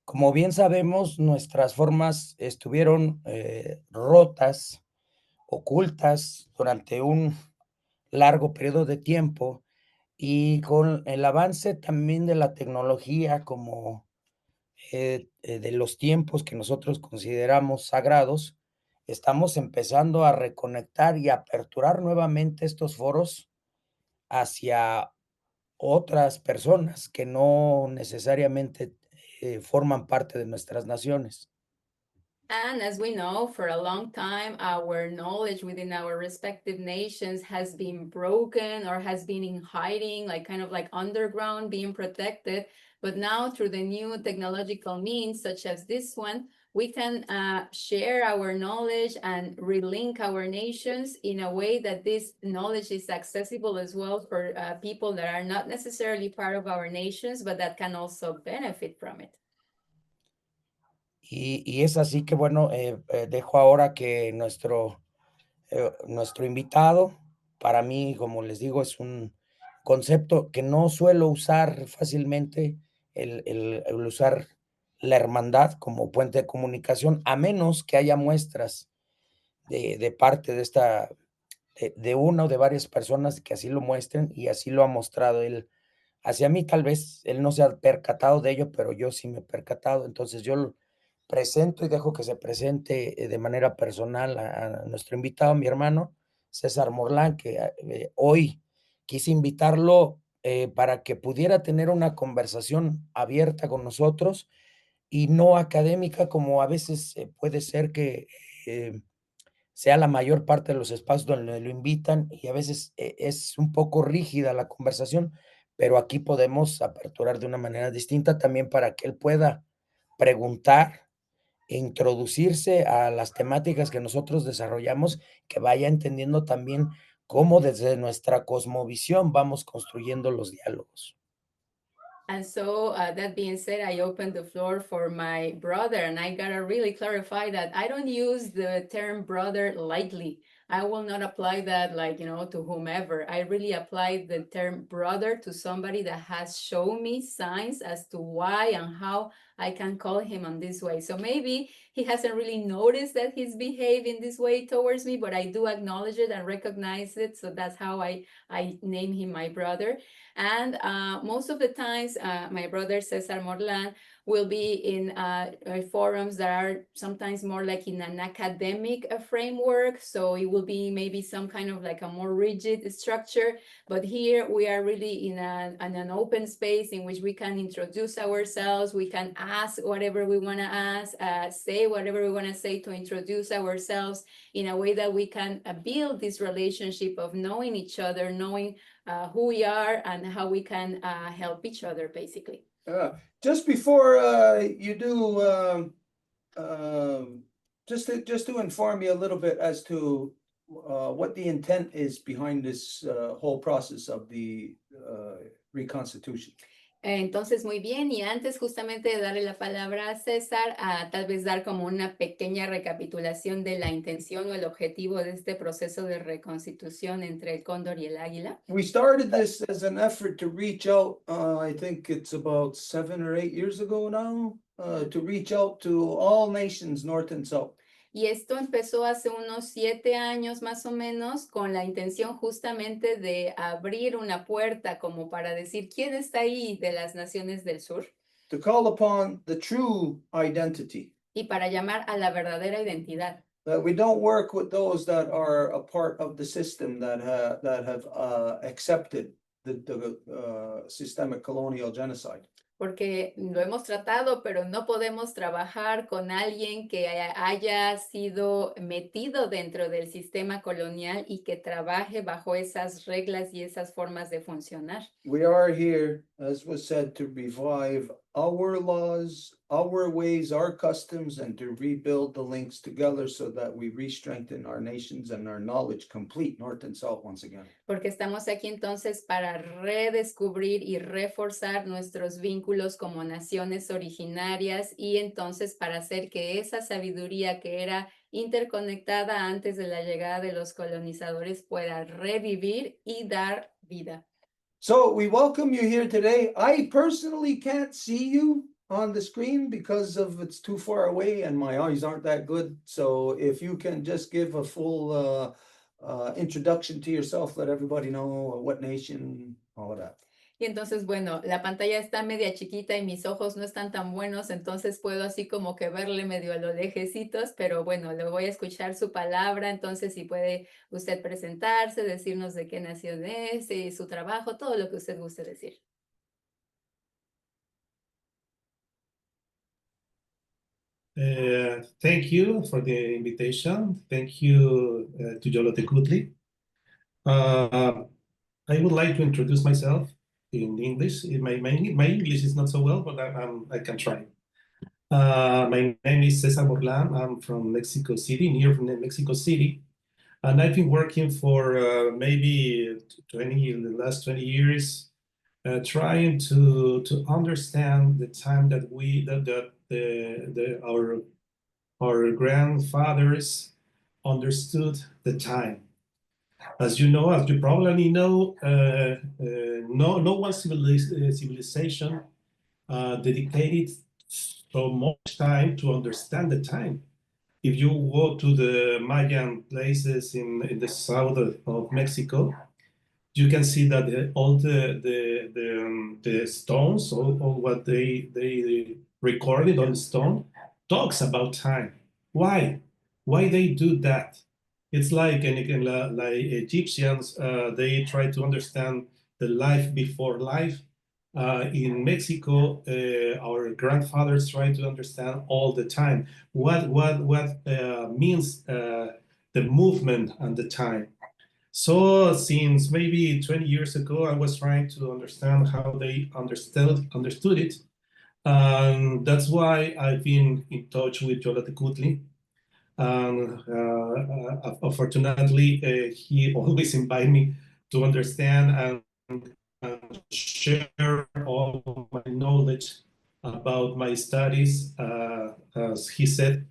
Como bien sabemos, nuestras formas estuvieron rotas, ocultas durante un largo periodo de tiempo, y con el avance también de la tecnología, como de los tiempos que nosotros consideramos sagrados, estamos empezando a reconectar y aperturar nuevamente estos foros hacia otras personas que no necesariamente forman parte de nuestras naciones. And as we know, for a long time, our knowledge within our respective nations has been broken or has been in hiding, like kind of like underground, being protected. But now, through the new technological means, such as this one, we can share our knowledge and relink our nations in a way that this knowledge is accessible as well for people that are not necessarily part of our nations, but that can also benefit from it. Y es así que, bueno, dejo ahora que nuestro invitado, para mí, como les digo, es un concepto que no suelo usar fácilmente, el usar la hermandad como puente de comunicación, a menos que haya muestras de parte de de una o de varias personas que así lo muestren, y así lo ha mostrado él hacia mí. Tal vez él no se ha percatado de ello, pero yo sí me he percatado. Entonces yo lo presento y dejo que se presente de manera personal a nuestro invitado, mi hermano César Morlán, que hoy quise invitarlo para que pudiera tener una conversación abierta con nosotros y no académica, como a veces puede ser que sea la mayor parte de los espacios donde lo invitan, y a veces es un poco rígida la conversación, pero aquí podemos aperturar de una manera distinta también para que él pueda preguntar e introducirse a las temáticas que nosotros desarrollamos, que vaya entendiendo también cómo desde nuestra cosmovisión vamos construyendo los diálogos. And so that being said, I opened the floor for my brother, and I gotta really clarify that I don't use the term brother lightly. I will not apply that like, to whomever. I really apply the term brother to somebody that has shown me signs as to why and how I can call him on this way. So maybe he hasn't really noticed that he's behaving this way towards me, but I do acknowledge it and recognize it. So that's how I name him my brother. And most of the times, my brother Cesar Morlan will be in forums that are sometimes more like in an academic framework. So it will be maybe some kind of like a more rigid structure. But here we are really in an open space in which we can introduce ourselves. We can ask whatever we want to ask, say whatever we want to say to introduce ourselves in a way that we can build this relationship of knowing each other, knowing who we are and how we can help each other, basically. Just before you do, just to inform you a little bit as to what the intent is behind this whole process of the reconstitution. Entonces, muy bien, y antes justamente de darle la palabra a César, tal vez dar como una pequeña recapitulación de la intención o el objetivo de este proceso de reconstitución entre el cóndor y el águila. We started this as an effort to reach out, I think it's about 7 or 8 years ago now, to reach out to all nations, North and South. Y esto empezó hace unos 7 años más o menos con la intención justamente de abrir una puerta como para decir quién está ahí de las naciones del sur. To call upon the true identity. Y para llamar a la verdadera identidad. That we don't work with those that are a part of the system that have accepted the systemic colonial genocide. porque lo hemos tratado, pero no podemos trabajar con alguien que haya sido metido dentro del sistema colonial y que trabaje bajo esas reglas y esas formas de funcionar. We are here, as was said, to revive our laws, our ways, our customs, and to rebuild the links together so that we re-strengthen our nations and our knowledge complete north and south once again. Porque estamos aquí entonces para redescubrir y reforzar nuestros vínculos como naciones originarias y entonces para hacer que esa sabiduría que era interconectada antes de la llegada de los colonizadores pueda revivir y dar vida. So we welcome you here today. I personally can't see you on the screen because of it's too far away and my eyes aren't that good. So if you can just give a full introduction to yourself, let everybody know what nation, all of that. Y entonces, bueno, la pantalla está media chiquita y mis ojos no están tan buenos, entonces puedo así como que verle medio a lo lejecitos, pero bueno, le voy a escuchar su palabra, entonces si puede usted presentarse, decirnos de qué nación es, y su trabajo, todo lo que usted guste decir. Thank you for the invitation. Thank you to Yolo Tecutli. I would like to introduce myself in English. My English is not so well, but I can try. My name is Cesar Morlan. I'm from Mexico City, near Mexico City. And I've been working for maybe the last 20 years, trying to understand the time that our grandfathers understood the time. As you know, as you probably know, no one civilization dedicated so much time to understand the time. If you go to the Mayan places in the south of Mexico, you can see that all the stones, all what they recorded on stone, talks about time. Why? Why they do that? It's like like Egyptians, they try to understand the life before life. In Mexico, our grandfathers try to understand all the time what means the movement and the time. So since maybe 20 years ago, I was trying to understand how they understood it. And that's why I've been in touch with Yola Tecutli. And unfortunately, he always invited me to understand and share all my knowledge about my studies. As he said,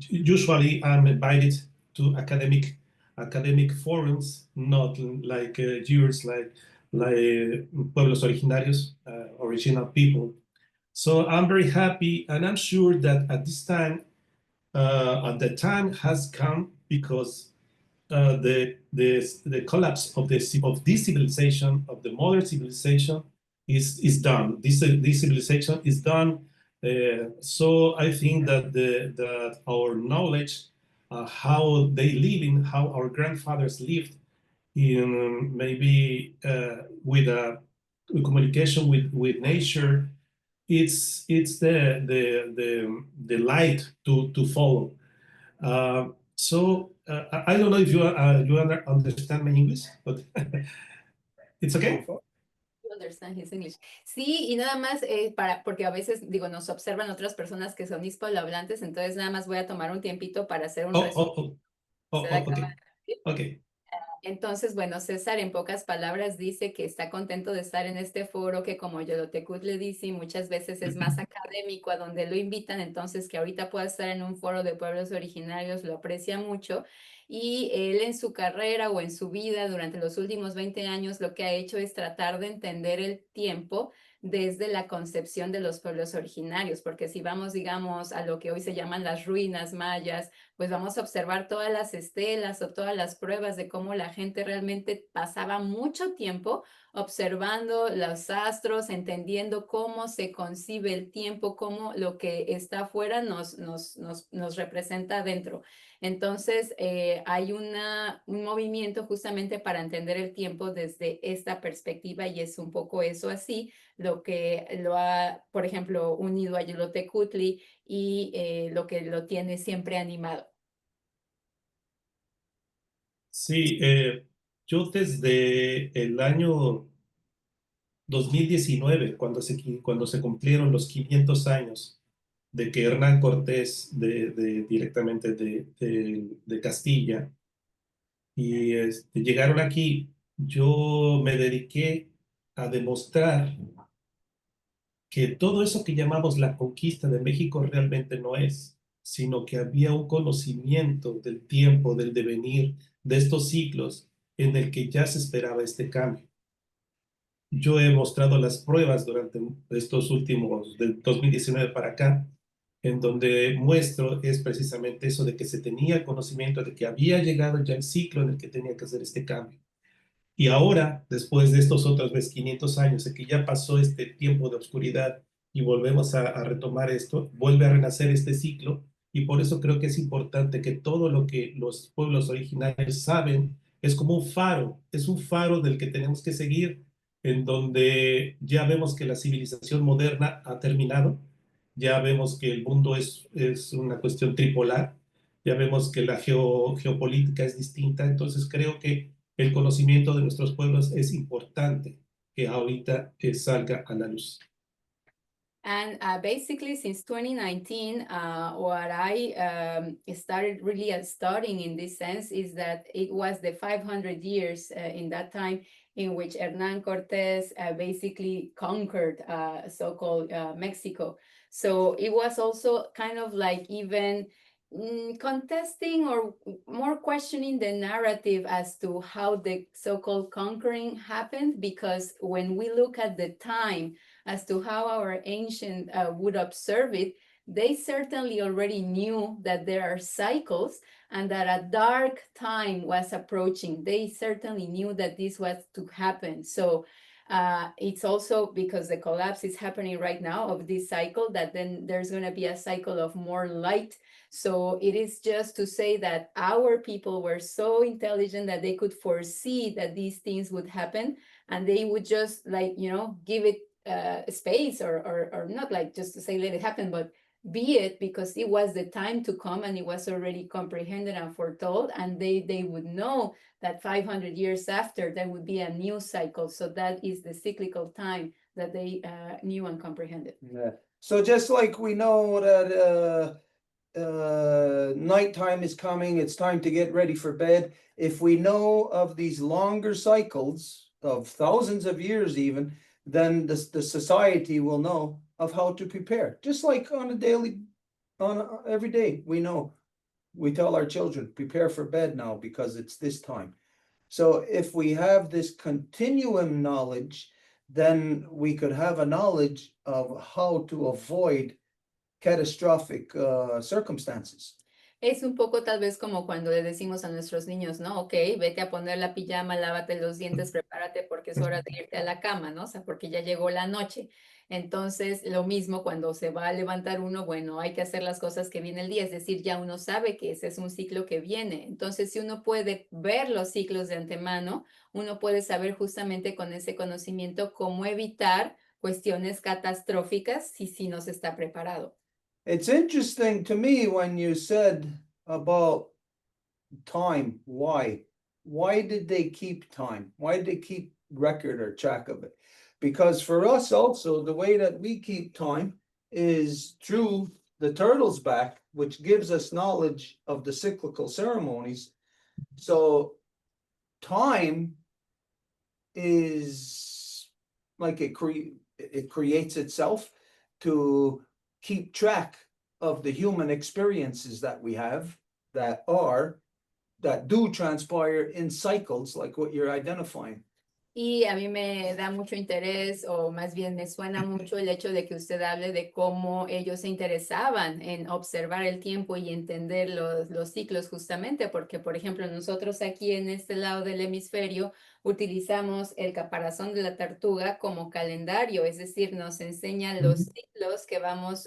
usually I'm invited to academic forums, not like yours, like pueblos originarios, original people. So I'm very happy, and I'm sure that at this time, the time has come because the collapse of this civilization, of the modern civilization, is done. This civilization is done. So I think that our knowledge, how they live in, how our grandfathers lived in, maybe with a communication with nature, it's the light to follow. So I don't know if you understand my English, but it's okay. You understand his English. Sí, y nada más porque a veces, digo, nos observan otras personas que son hispanohablantes, entonces nada más voy a tomar un tiempito para hacer un resumen. Okay. Okay. Entonces, bueno, César en pocas palabras dice que está contento de estar en este foro que como Yolo Tecutli le dice, muchas veces es más académico a donde lo invitan, entonces que ahorita pueda estar en un foro de pueblos originarios lo aprecia mucho. Y él en su carrera o en su vida durante los últimos 20 años lo que ha hecho es tratar de entender el tiempo desde la concepción de los pueblos originarios, porque si vamos, digamos, a lo que hoy se llaman las ruinas mayas, pues vamos a observar todas las estelas o todas las pruebas de cómo la gente realmente pasaba mucho tiempo observando los astros, entendiendo cómo se concibe el tiempo, cómo lo que está afuera nos representa adentro. Entonces, hay un movimiento justamente para entender el tiempo desde esta perspectiva y es un poco eso así, lo que lo ha, por ejemplo, unido a Xolotecutli y lo que lo tiene siempre animado. Sí, yo desde el año 2019, cuando se cumplieron los 500 años de que Hernán Cortés directamente de Castilla y llegaron aquí, yo me dediqué a demostrar que todo eso que llamamos la conquista de México realmente no es, sino que había un conocimiento del tiempo, del devenir, de estos ciclos en el que ya se esperaba este cambio. Yo he mostrado las pruebas durante estos últimos, del 2019 para acá, en donde muestro es precisamente eso de que se tenía conocimiento de que había llegado ya el ciclo en el que tenía que hacer este cambio. Y ahora, después de estos otros 500 años, de que ya pasó este tiempo de oscuridad y volvemos a retomar esto, vuelve a renacer este ciclo y por eso creo que es importante que todo lo que los pueblos originarios saben es como un faro, es un faro del que tenemos que seguir, en donde ya vemos que la civilización moderna ha terminado, ya vemos que el mundo es una cuestión tripolar, ya vemos que la geopolítica es distinta, entonces creo que el conocimiento de nuestros pueblos es importante que ahorita salga a la luz. And basically, since 2019, what I started really studying in this sense is that it was the 500 years in that time in which Hernán Cortés basically conquered so-called Mexico. So it was also kind of like even contesting or more questioning the narrative as to how the so-called conquering happened, because when we look at the time as to how our ancient would observe it, they certainly already knew that there are cycles and that a dark time was approaching. They certainly knew that this was to happen. So it's also because the collapse is happening right now of this cycle, that then there's going to be a cycle of more light. So it is just to say that our people were so intelligent that they could foresee that these things would happen, and they would just give it space or not like just to say let it happen, but be it, because it was the time to come and it was already comprehended and foretold, and they would know that 500 years after there would be a new cycle. So that is the cyclical time that they knew and comprehended. Yeah. So just like we know that nighttime is coming, it's time to get ready for bed. If we know of these longer cycles of thousands of years even, then the society will know of how to prepare. Just like every day, we tell our children, prepare for bed now because it's this time. So if we have this continuum knowledge, then we could have a knowledge of how to avoid catastrophic circumstances. Es un poco tal vez como cuando le decimos a nuestros niños, ¿no? Ok, vete a poner la pijama, lávate los dientes, prepárate porque es hora de irte a la cama, ¿no? O sea, porque ya llegó la noche. Entonces, lo mismo cuando se va a levantar uno, bueno, hay que hacer las cosas que viene el día, es decir, ya uno sabe que ese es un ciclo que viene. Entonces, si uno puede ver los ciclos de antemano, uno puede saber justamente con ese conocimiento cómo evitar cuestiones catastróficas si no se está preparado. It's interesting to me when you said about time. Why did they keep time? Why did they keep record or track of it? Because for us also, the way that we keep time is through the turtle's back, which gives us knowledge of the cyclical ceremonies. So time is like it creates itself to keep track of the human experiences that we have that do transpire in cycles like what you're identifying. Y a mí me da mucho interés, o más bien me suena mucho el hecho de que usted hable de cómo ellos se interesaban en observar el tiempo y entender los ciclos justamente, porque por ejemplo nosotros aquí en este lado del hemisferio utilizamos el caparazón de la tortuga como calendario, es decir, nos enseña los ciclos que vamos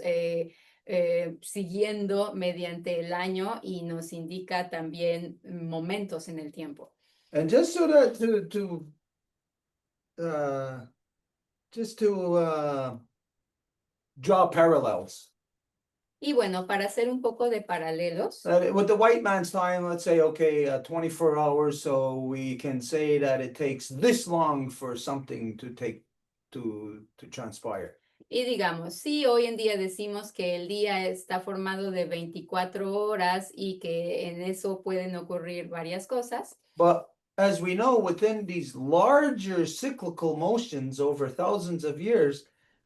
siguiendo mediante el año y nos indica también momentos en el tiempo. And just so that just to draw parallels. Y bueno, para hacer un poco de paralelos, With the white man's time, let's say, okay, 24 hours, so we can say that it takes this long for something to take to transpire. y digamos, sí, hoy en día decimos que el día está formado de 24 horas y que en eso pueden ocurrir varias cosas, But as we know, within these larger cyclical motions over thousands of years,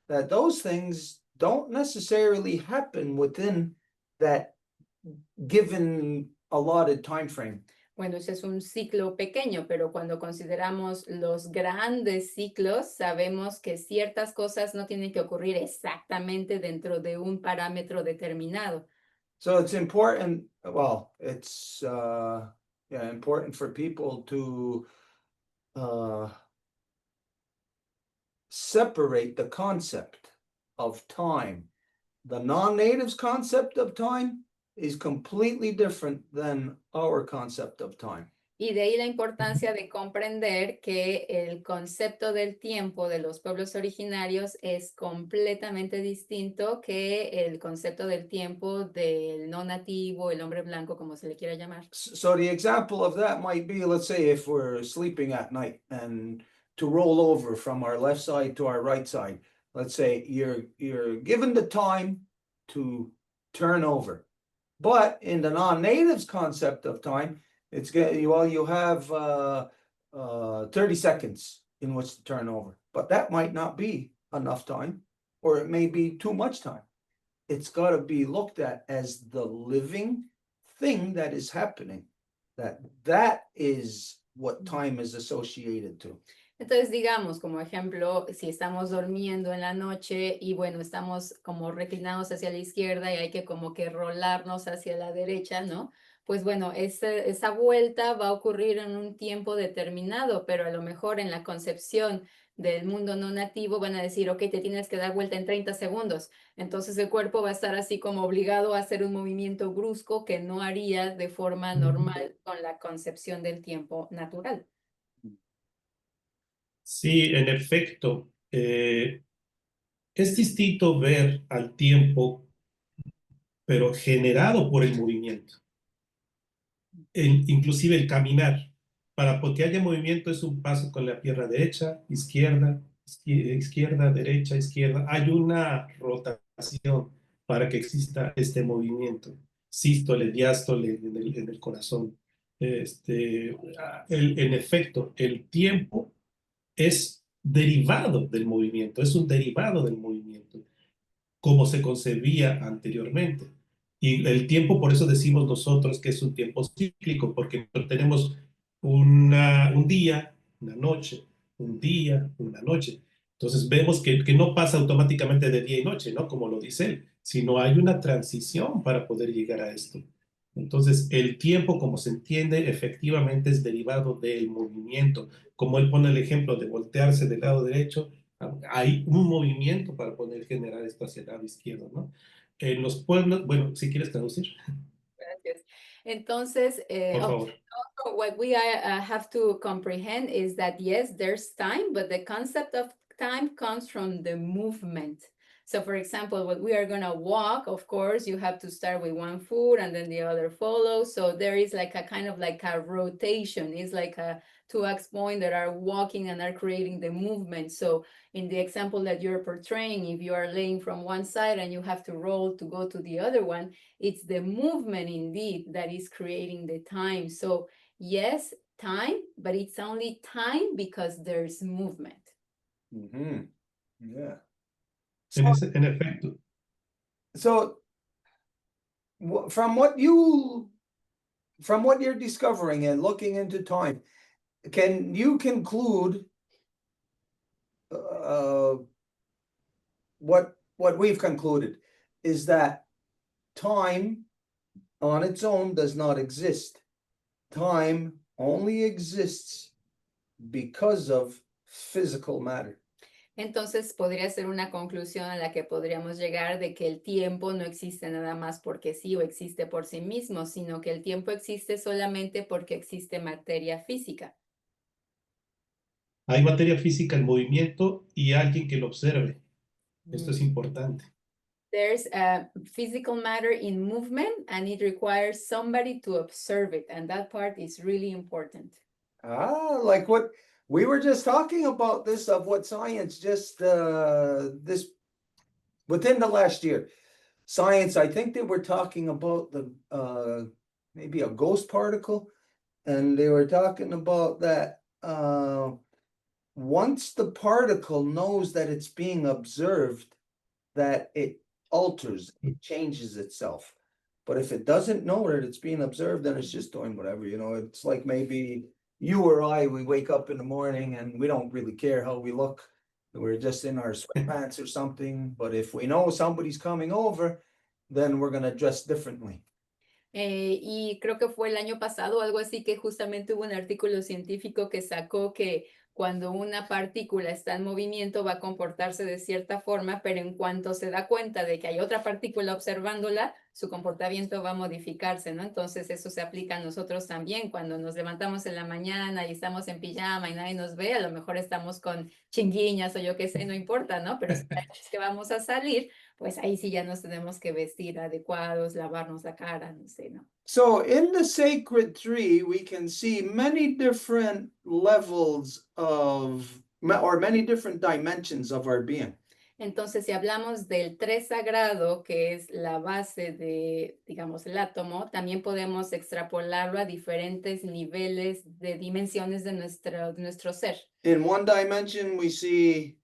that those things don't necessarily happen within that given allotted time frame. bueno, ese es un ciclo pequeño, pero cuando consideramos los grandes ciclos, sabemos que ciertas cosas no tienen que ocurrir exactamente dentro de un parámetro determinado. So it's important, well, it's important for people to separate the concept of time. The non-natives concept of time is completely different than our concept of time. Y de ahí la importancia de comprender que el concepto del tiempo de los pueblos originarios es completamente distinto que el concepto del tiempo del no nativo, el hombre blanco, como se le quiera llamar. So the example of that might be, let's say if we're sleeping at night and to roll over from our left side to our right side, let's say you're given the time to turn over. But in the non-natives concept of time, it's you have 30 seconds in which to turn over. But that might not be enough time, or it may be too much time. It's got to be looked at as the living thing that is happening. That is what time is associated to. Entonces, digamos, como ejemplo, si estamos durmiendo en la noche y bueno, estamos como reclinados hacia la izquierda y hay que como que rolarnos hacia la derecha, ¿no? Pues bueno, esa vuelta va a ocurrir en un tiempo determinado, pero a lo mejor en la concepción del mundo no nativo van a decir, ok, te tienes que dar vuelta en 30 segundos. Entonces el cuerpo va a estar así como obligado a hacer un movimiento brusco que no haría de forma normal con la concepción del tiempo natural. Sí, en efecto, es distinto ver al tiempo, pero generado por el movimiento. Inclusive el caminar. Para que haya movimiento es un paso con la pierna derecha, izquierda, izquierda, derecha, izquierda. Hay una rotación para que exista este movimiento. Sístole, diástole en el corazón. En efecto, el tiempo es derivado del movimiento, es un derivado del movimiento, como se concebía anteriormente. Y el tiempo, por eso decimos nosotros que es un tiempo cíclico, porque tenemos un día, una noche, un día, una noche. Entonces vemos que no pasa automáticamente de día y noche, ¿no? Como lo dice él, sino hay una transición para poder llegar a esto. Entonces, el tiempo, como se entiende, efectivamente es derivado del movimiento. Como él pone el ejemplo de voltearse del lado derecho, hay un movimiento para poder generar esto hacia el lado izquierdo, ¿no? En los pueblos, bueno, si quieres traducir, Gracias. Entonces, por favor. what we have to comprehend is that yes, there's time, but the concept of time comes from the movement. So for example, when we are gonna walk, of course, you have to start with one foot and then the other follows. So there is like a kind of like a rotation. It's like a two axis point that are walking and are creating the movement. So in the example that you're portraying, if you are laying from one side and you have to roll to go to the other one, it's the movement indeed that is creating the time. So yes, time, but it's only time because there's movement. Mm-hmm. Yeah. En efecto. So from what you're discovering and looking into time, can you conclude what we've concluded is that time on its own does not exist. Time only exists because of physical matter. Entonces podría ser una conclusión a la que podríamos llegar de que el tiempo no existe nada más porque sí o existe por sí mismo, sino que el tiempo existe solamente porque existe materia física. Hay materia física en movimiento y alguien que lo observe. Esto es importante. There's a physical matter in movement and it requires somebody to observe it, and that part is really important. Like what we were just talking about this of what science just this within the last year. Science, I think they were talking about the maybe a ghost particle, and they were talking about that once the particle knows that it's being observed, that it alters, it changes itself. But if it doesn't know that it's being observed, then it's just doing whatever, you know, it's like maybe you or I, we wake up in the morning and we don't really care how we look. We're just in our sweatpants or something, but if we know somebody's coming over, then we're gonna dress differently. Y creo que fue el año pasado o algo así que justamente hubo un artículo científico que sacó que cuando una partícula está en movimiento va a comportarse de cierta forma, pero en cuanto se da cuenta de que hay otra partícula observándola, su comportamiento va a modificarse, ¿no? Entonces eso se aplica a nosotros también. Cuando nos levantamos en la mañana y estamos en pijama y nadie nos ve, a lo mejor estamos con chinguiñas o yo qué sé, no importa, ¿no? Pero si sabemos que vamos a salir, pues ahí sí ya nos tenemos que vestir adecuados, lavarnos la cara, no sé, ¿no? So in the sacred tree, we can see many different levels of, or many different dimensions of our being. Entonces, si hablamos del tres sagrado, que es la base de, digamos, el átomo, también podemos extrapolarlo a diferentes niveles de dimensiones de nuestro ser. In one dimension, we see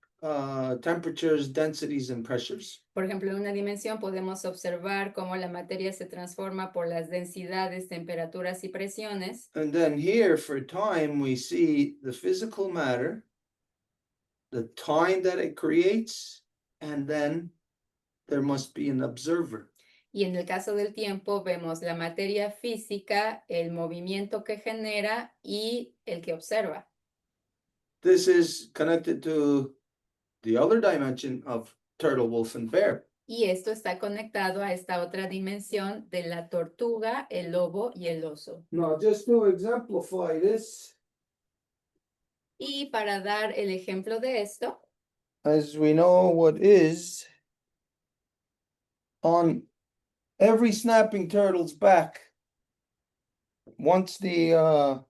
temperatures, densities, and pressures. Por ejemplo, en una dimensión podemos observar cómo la materia se transforma por las densidades, temperaturas y presiones. And then here for time, we see the physical matter, the time that it creates, and then there must be an observer. Y en el caso del tiempo vemos la materia física, el movimiento que genera y el que observa. This is connected to the other dimension of turtle, wolf, and bear. Y esto está conectado a esta otra dimensión de la tortuga, el lobo y el oso. Now, just to exemplify this, Y para dar el ejemplo de esto, as we know what is, on every snapping turtle's back, once the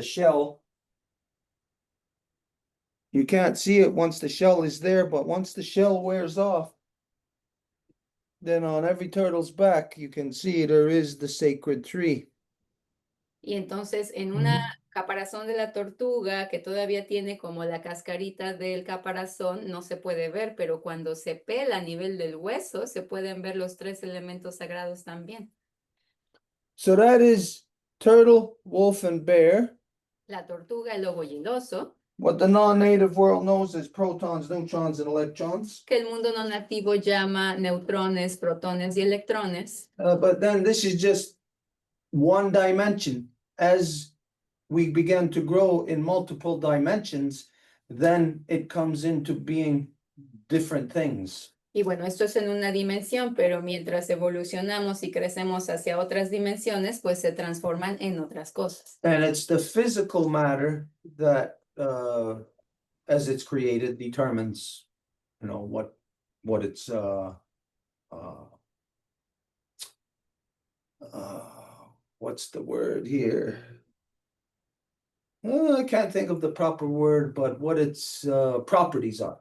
shell, you can't see it once the shell is there, but once the shell wears off, then on every turtle's back, you can see there is the sacred tree. y entonces en una caparazón de la tortuga que todavía tiene como la cascarita del caparazón, no se puede ver, pero cuando se pela a nivel del hueso, se pueden ver los tres elementos sagrados también. So that is turtle, wolf, and bear. La tortuga, el lobo y el oso, What the non-native world knows as protons, neutrons, and electrons. que el mundo no nativo llama neutrones, protones y electrones. But then this is just one dimension. As we begin to grow in multiple dimensions, then it comes into being different things. Y bueno, esto es en una dimensión, pero mientras evolucionamos y crecemos hacia otras dimensiones, pues se transforman en otras cosas. And it's the physical matter that, as it's created, determines, you know, what it's, what's the word here? I can't think of the proper word, but what its properties are.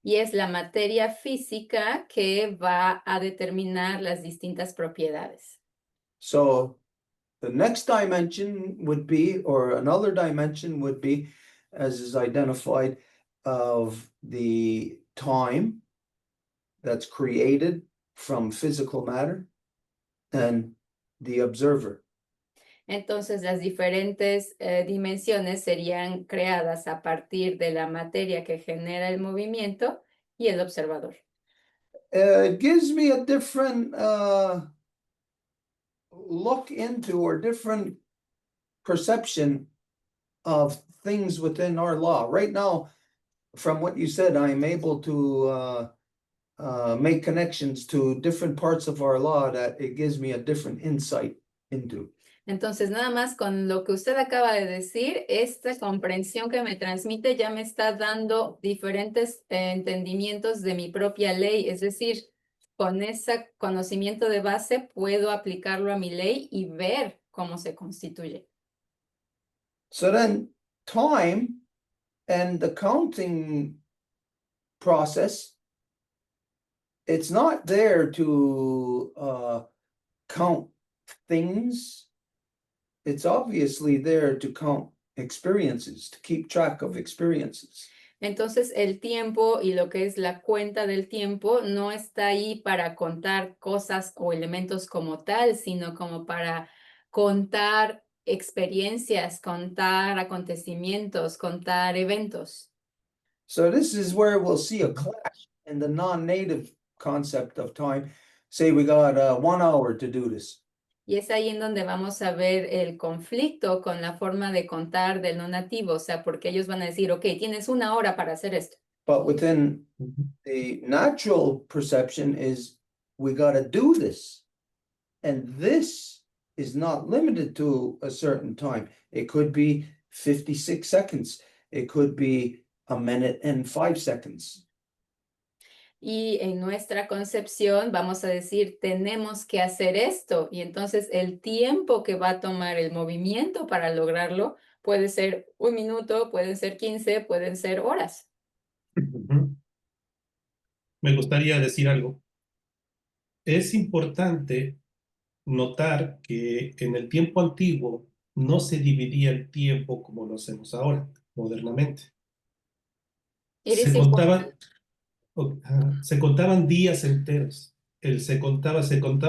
Y es la materia física que va a determinar las distintas propiedades. So the next dimension would be, or another dimension would be, as is identified, of the time that's created from physical matter and the observer. Entonces, las diferentes dimensiones serían creadas a partir de la materia que genera el movimiento y el observador. It gives me a different look into or different perception of things within our law. Right now, from what you said, I am able to make connections to different parts of our law that it gives me a different insight into. Entonces, nada más con lo que usted acaba de decir, esta comprensión que me transmite ya me está dando diferentes entendimientos de mi propia ley. Es decir, con ese conocimiento de base puedo aplicarlo a mi ley y ver cómo se constituye. So then time and the counting process, it's not there to count things. It's obviously there to count experiences, to keep track of experiences. Entonces, el tiempo y lo que es la cuenta del tiempo no está ahí para contar cosas o elementos como tal, sino como para contar experiencias, contar acontecimientos, contar eventos. So this is where we'll see a clash in the non-native concept of time. Say we got 1 hour to do this. Y es ahí en donde vamos a ver el conflicto con la forma de contar del no nativo, o sea, porque ellos van a decir, ok, tienes 1 hora para hacer esto. But within the natural perception is we got to do this. And this is not limited to a certain time. It could be 56 seconds. It could be 1 minute and 5 seconds. Y en nuestra concepción vamos a decir, tenemos que hacer esto. Y entonces el tiempo que va a tomar el movimiento para lograrlo puede ser 1 minuto, pueden ser 15, pueden ser horas. Ujú. Me gustaría decir algo. Es importante notar que en el tiempo antiguo no se dividía el tiempo como lo hacemos ahora, modernamente. It Se is contaban, important. se contaban días enteros. Se contaba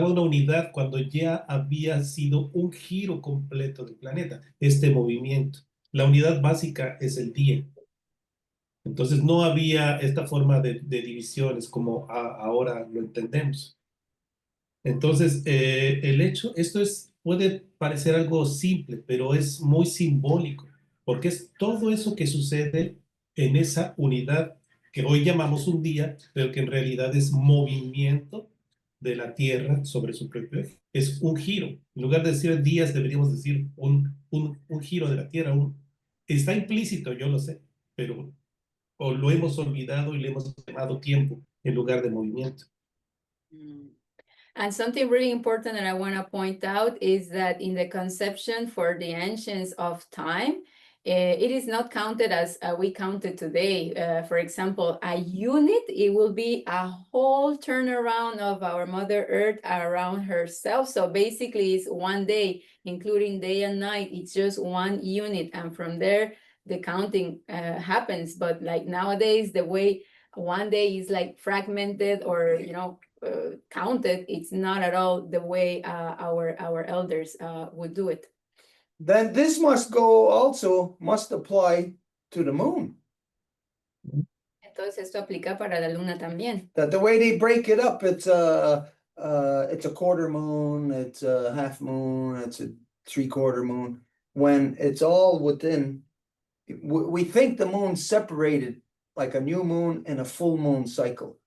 una unidad cuando ya había sido un giro completo del planeta, este movimiento. La unidad básica es el día. Entonces no había esta forma de divisiones como ahora lo entendemos. Entonces, puede parecer algo simple, pero es muy simbólico, porque es todo eso que sucede en esa unidad que hoy llamamos un día, pero que en realidad es movimiento de la Tierra sobre su propio eje. Es un giro. En lugar de decir días, deberíamos decir un giro de la Tierra. Está implícito, yo lo sé, pero o lo hemos olvidado y le hemos llamado tiempo en lugar de movimiento. And something really important that I want to point out is that in the conception for the ancients of time, it is not counted as we count it today. For example, a unit, it will be a whole turnaround of our Mother Earth around herself. So basically it's 1 day, including day and night. It's just 1 unit. And from there, the counting happens. But like nowadays, the way 1 day is like fragmented or, counted, it's not at all the way our elders would do it. Then this must apply to the moon. Entonces esto aplica para la luna también. That the way they break it up, it's a quarter moon, it's a half moon, it's a 3/4 moon. When it's all within, we think the moon's separated like a new moon and a full moon cycle.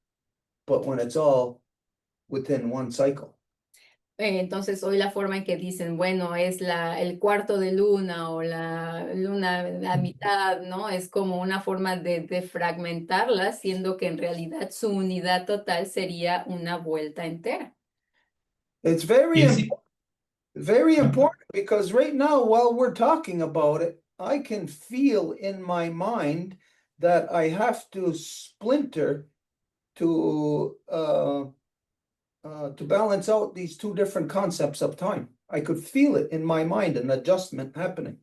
But when it's all within one cycle. Entonces hoy la forma en que dicen, bueno, es el cuarto de luna o la luna, la mitad, ¿no? Es como una forma de fragmentarla, siendo que en realidad su unidad total sería una vuelta entera. It's very Yes. very important because right now, while we're talking about it, I can feel in my mind that I have to splinter to balance out these two different concepts of time. I could feel it in my mind, an adjustment happening.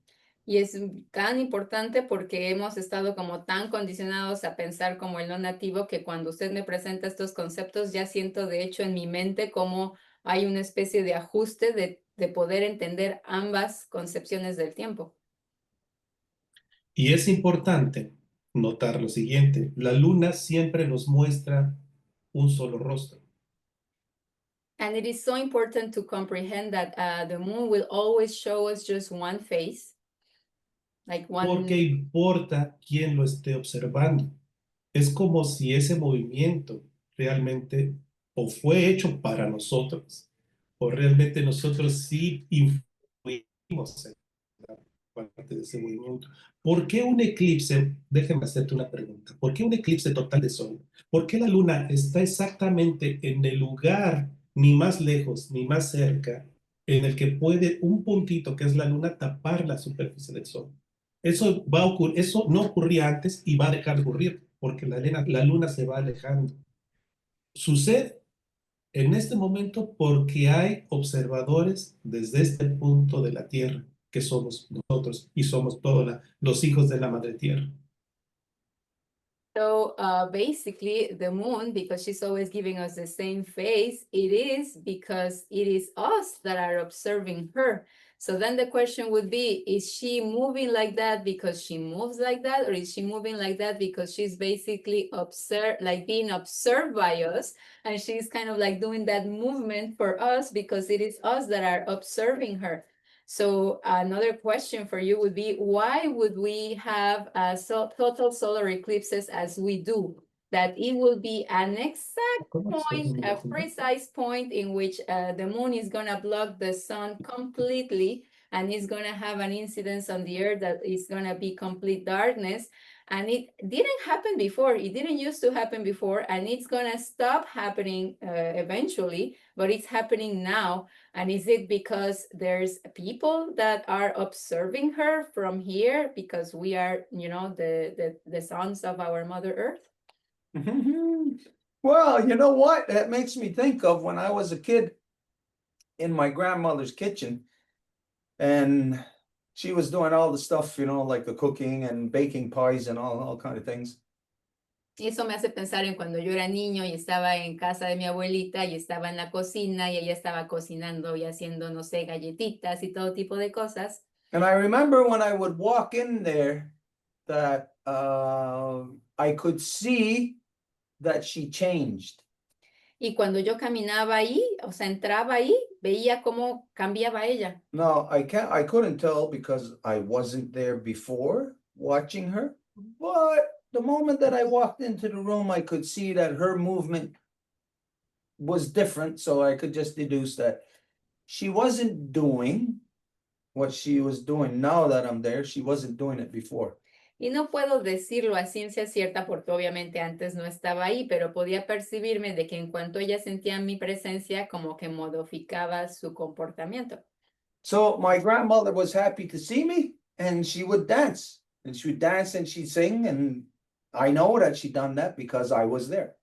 Y es tan importante porque hemos estado como tan condicionados a pensar como el no nativo que cuando usted me presenta estos conceptos ya siento de hecho en mi mente como hay una especie de ajuste de de poder entender ambas concepciones del tiempo. Y es importante notar lo siguiente, la luna siempre nos muestra un solo rostro. And it is so important to comprehend that the moon will always show us just one face, like one. Porque importa quién lo esté observando. Es como si ese movimiento realmente o fue hecho para nosotros, o realmente nosotros sí influimos en parte de ese movimiento. ¿Por qué un eclipse? Déjeme hacerte una pregunta. ¿Por qué un eclipse total de sol? ¿Por qué la luna está exactamente en el lugar, ni más lejos, ni más cerca, en el que puede un puntito que es la luna tapar la superficie del sol? Eso va a ocurrir, eso no ocurría antes y va a dejar de ocurrir porque la luna se va alejando. Sucede en este momento porque hay observadores desde este punto de la Tierra, que somos nosotros y somos todos los hijos de la Madre Tierra. So basically, the moon, because she's always giving us the same face, it is because it is us that are observing her. So then the question would be, is she moving like that because she moves like that, or is she moving like that because she's basically being observed by us, and she's kind of like doing that movement for us because it is us that are observing her? So another question for you would be, why would we have total solar eclipses as we do? That it will be an exact point, a precise point in which the moon is going to block the sun completely, and it's going to have an incidence on the earth that is going to be complete darkness. And it didn't happen before. It didn't used to happen before, and it's going to stop happening eventually, but it's happening now. And is it because there's people that are observing her from here because we are, the sons of our Mother Earth? Well, you know what? That makes me think of when I was a kid in my grandmother's kitchen, and she was doing all the stuff, like the cooking and baking pies and all kind of things. Y eso me hace pensar en cuando yo era niño y estaba en casa de mi abuelita y estaba en la cocina y ella estaba cocinando y haciendo, no sé, galletitas y todo tipo de cosas. And I remember when I would walk in there that I could see that she changed. Y cuando yo caminaba ahí, o sea, entraba ahí, veía cómo cambiaba ella. No, I couldn't tell because I wasn't there before watching her, but the moment that I walked into the room, I could see that her movement was different, so I could just deduce that she wasn't doing what she was doing now that I'm there. She wasn't doing it before. Y no puedo decirlo a ciencia cierta porque obviamente antes no estaba ahí, pero podía percibirme de que en cuanto ella sentía mi presencia, como que modificaba su comportamiento. So my grandmother was happy to see me, and she would dance, and she'd sing, and I know that she'd done that because I was there.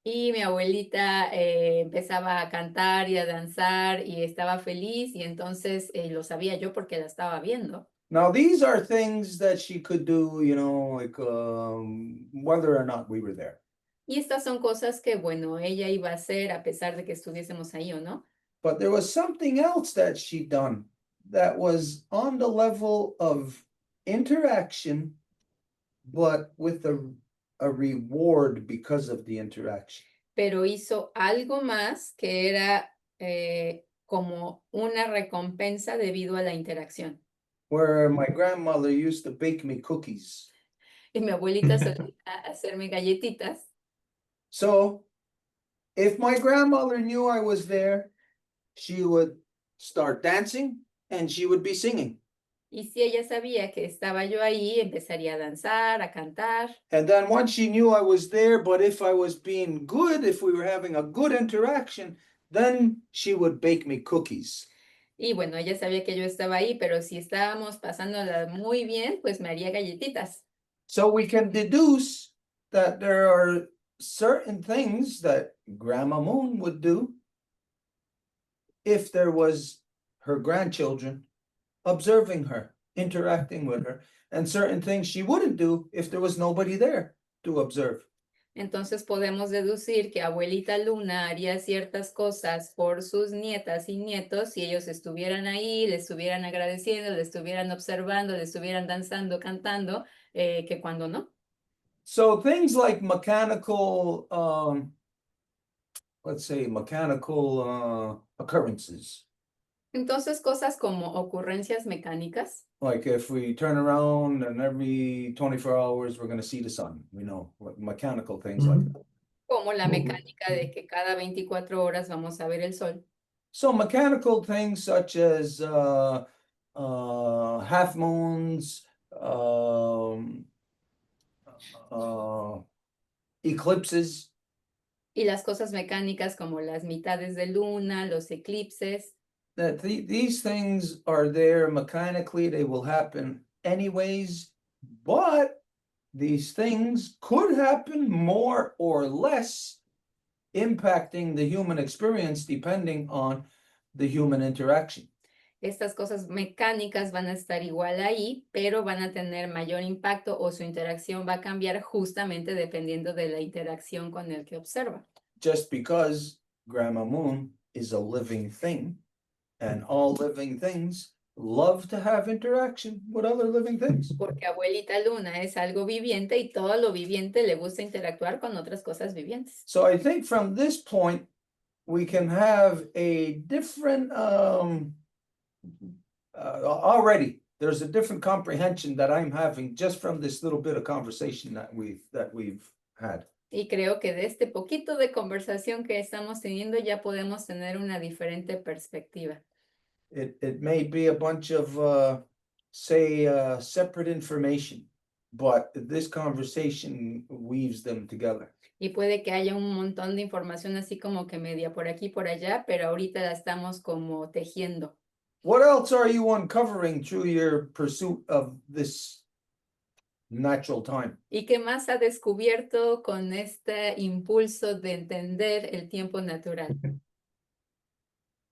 Y mi abuelita empezaba a cantar y a danzar y estaba feliz, y entonces lo sabía yo porque la estaba viendo. Now, these are things that she could do, like whether or not we were there. Y estas son cosas que, bueno, ella iba a hacer a pesar de que estuviésemos ahí o no. But there was something else that she'd done that was on the level of interaction, but with a reward because of the interaction. Pero hizo algo más que era como una recompensa debido a la interacción. Where my grandmother used to bake me cookies. Y mi abuelita solía hacerme galletitas. So if my grandmother knew I was there, she would start dancing and she would be singing. Y si ella sabía que estaba yo ahí, empezaría a danzar, a cantar. And then once she knew I was there, but if I was being good, if we were having a good interaction, then she would bake me cookies. Y bueno, ella sabía que yo estaba ahí, pero si estábamos pasándola muy bien, pues me haría galletitas. So we can deduce that there are certain things that Grandma Moon would do if there was her grandchildren observing her, interacting with her, and certain things she wouldn't do if there was nobody there to observe. Entonces podemos deducir que abuelita Luna haría ciertas cosas por sus nietas y nietos si ellos estuvieran ahí, le estuvieran agradeciendo, le estuvieran observando, le estuvieran danzando, cantando, que cuando no. So things like mechanical, let's say mechanical occurrences. Entonces cosas como ocurrencias mecánicas, Like if we turn around and every 24 hours we're going to see the sun, mechanical things like that. como la Ujú. mecánica de que cada 24 horas vamos a ver el sol. So mechanical things such as half moons, eclipses, Y las cosas mecánicas como las mitades de luna, los eclipses, that these things are there mechanically, they will happen anyways, but these things could happen more or less, impacting the human experience depending on the human interaction. estas cosas mecánicas van a estar igual ahí, pero van a tener mayor impacto o su interacción va a cambiar justamente dependiendo de la interacción con el que observa. Just because Grandma Moon is a living thing, and all living things love to have interaction with other living things. Porque abuelita Luna es algo viviente y todo lo viviente le gusta interactuar con otras cosas vivientes. So I think from this point, we can have a different, already, there's a different comprehension that I'm having just from this little bit of conversation that we've had. Y creo que de este poquito de conversación que estamos teniendo ya podemos tener una diferente perspectiva. It may be a bunch of, separate information, but this conversation weaves them together. Y puede que haya un montón de información así como que media por aquí, por allá, pero ahorita la estamos como tejiendo. What else are you uncovering through your pursuit of this natural time? ¿Y qué más ha descubierto con este impulso de entender el tiempo natural?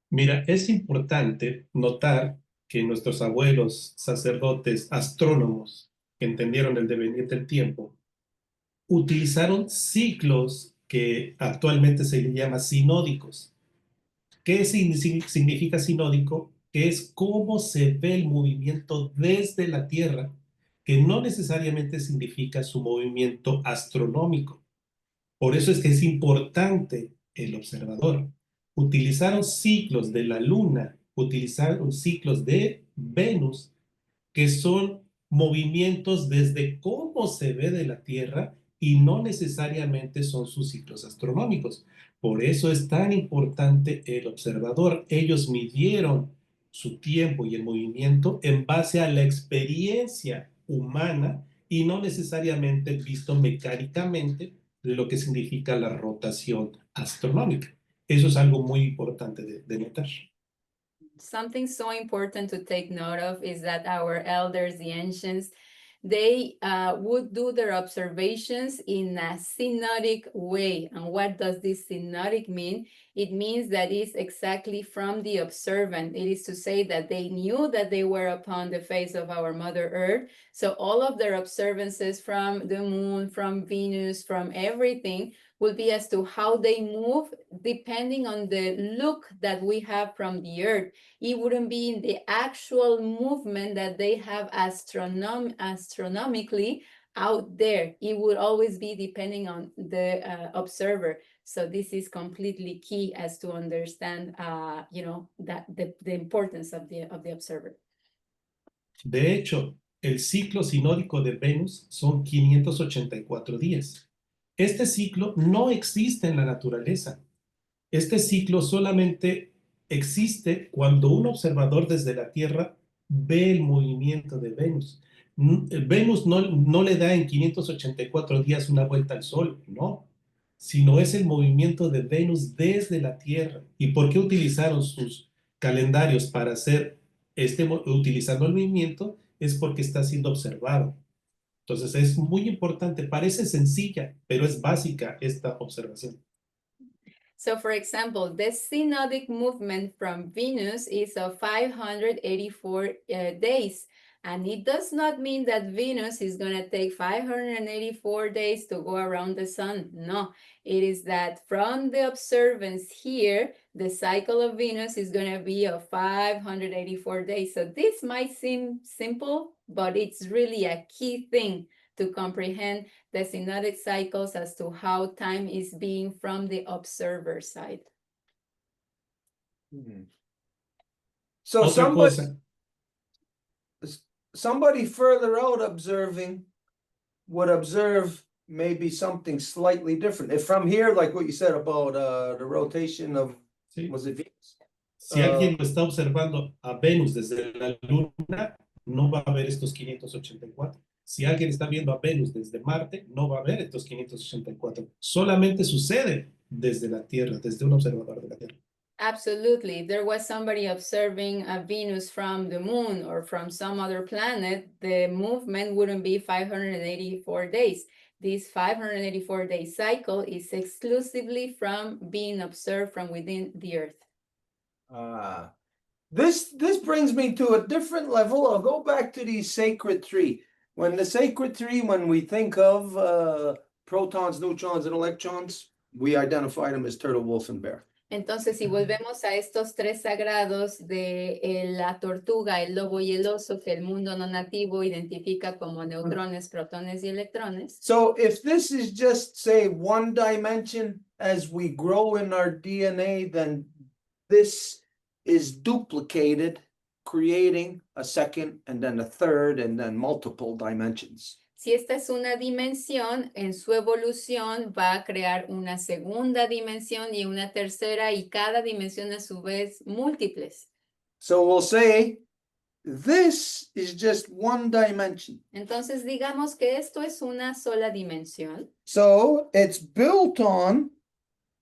Mira, es importante notar que nuestros abuelos, sacerdotes, astrónomos, que entendieron el devenir del tiempo, utilizaron ciclos que actualmente se le llama sinódicos. ¿Qué significa sinódico? Que es cómo se ve el movimiento desde la Tierra, que no necesariamente significa su movimiento astronómico. Por eso es que es importante el observador. Utilizaron ciclos de la Luna, utilizaron ciclos de Venus, que son movimientos desde cómo se ve de la Tierra y no necesariamente son sus ciclos astronómicos. Por eso es tan importante el observador. Ellos midieron su tiempo y el movimiento en base a la experiencia humana y no necesariamente visto mecánicamente de lo que significa la rotación astronómica. Eso es algo muy importante de notar. Something so important to take note of is that our elders, the ancients, they would do their observations in a synodic way. And what does this synodic mean? It means that it's exactly from the observant. It is to say that they knew that they were upon the face of our Mother Earth. So all of their observances from the moon, from Venus, from everything will be as to how they move depending on the look that we have from the Earth. It wouldn't be in the actual movement that they have astronomically out there. It would always be depending on the observer. So this is completely key as to understand, that the importance of the observer. De hecho, el ciclo sinódico de Venus son 584 días. Este ciclo no existe en la naturaleza. Este ciclo solamente existe cuando un observador desde la Tierra ve el movimiento de Venus. Venus no le da en 584 días una vuelta al Sol, no, sino es el movimiento de Venus desde la Tierra. ¿Y por qué utilizaron sus calendarios para hacer utilizando el movimiento? Es porque está siendo observado. Entonces es muy importante, parece sencilla, pero es básica esta observación. So for example, the synodic movement from Venus is of 584 days. And it does not mean that Venus is going to take 584 days to go around the sun. No, it is that from the observance here, the cycle of Venus is going to be of 584 days. So this might seem simple, but it's really a key thing to comprehend the synodic cycles as to how time is being from the observer side. So Otra cosa, somebody further out observing would observe maybe something slightly different. If from here, like what you said about the rotation of, ¿sí? was it Venus? Si alguien lo está observando a Venus desde la Luna, no va a ver estos 584. Si alguien está viendo a Venus desde Marte, no va a ver estos 584. Solamente sucede desde la Tierra, desde un observador de la Tierra. Absolutely. If there was somebody observing a Venus from the moon or from some other planet, the movement wouldn't be 584 days. This 584-day cycle is exclusively from being observed from within the Earth. This brings me to a different level. I'll go back to the sacred tree. When the sacred tree, when we think of protons, neutrons, and electrons, we identify them as turtle, wolf, and bear. Entonces, si volvemos a estos tres sagrados de la tortuga, el lobo y el oso, que el mundo no nativo identifica como neutrones, protones y electrones. So if this is just, say, one dimension as we grow in our DNA, then this is duplicated, creating a second and then a third and then multiple dimensions. Si esta es una dimensión, en su evolución va a crear una segunda dimensión y una tercera, y cada dimensión a su vez múltiples. So we'll say this is just one dimension. Entonces digamos que esto es una sola dimensión. So it's built on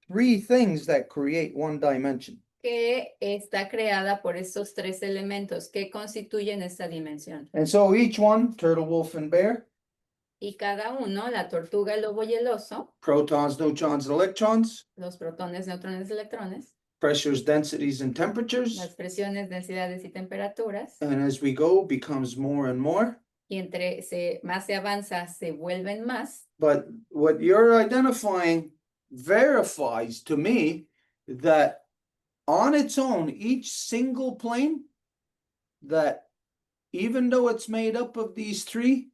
three things that create one dimension. Que está creada por estos tres elementos que constituyen esta dimensión. And so each one, turtle, wolf, and bear, Y cada uno, la tortuga, el lobo y el oso, protons, neutrons, and electrons, los protones, neutrones, electrones, pressures, densities, and temperatures. las presiones, densidades y temperaturas, And as we go, becomes more and more. y más se avanza, se vuelven más. But what you're identifying verifies to me that on its own, each single plane, that even though it's made up of these three,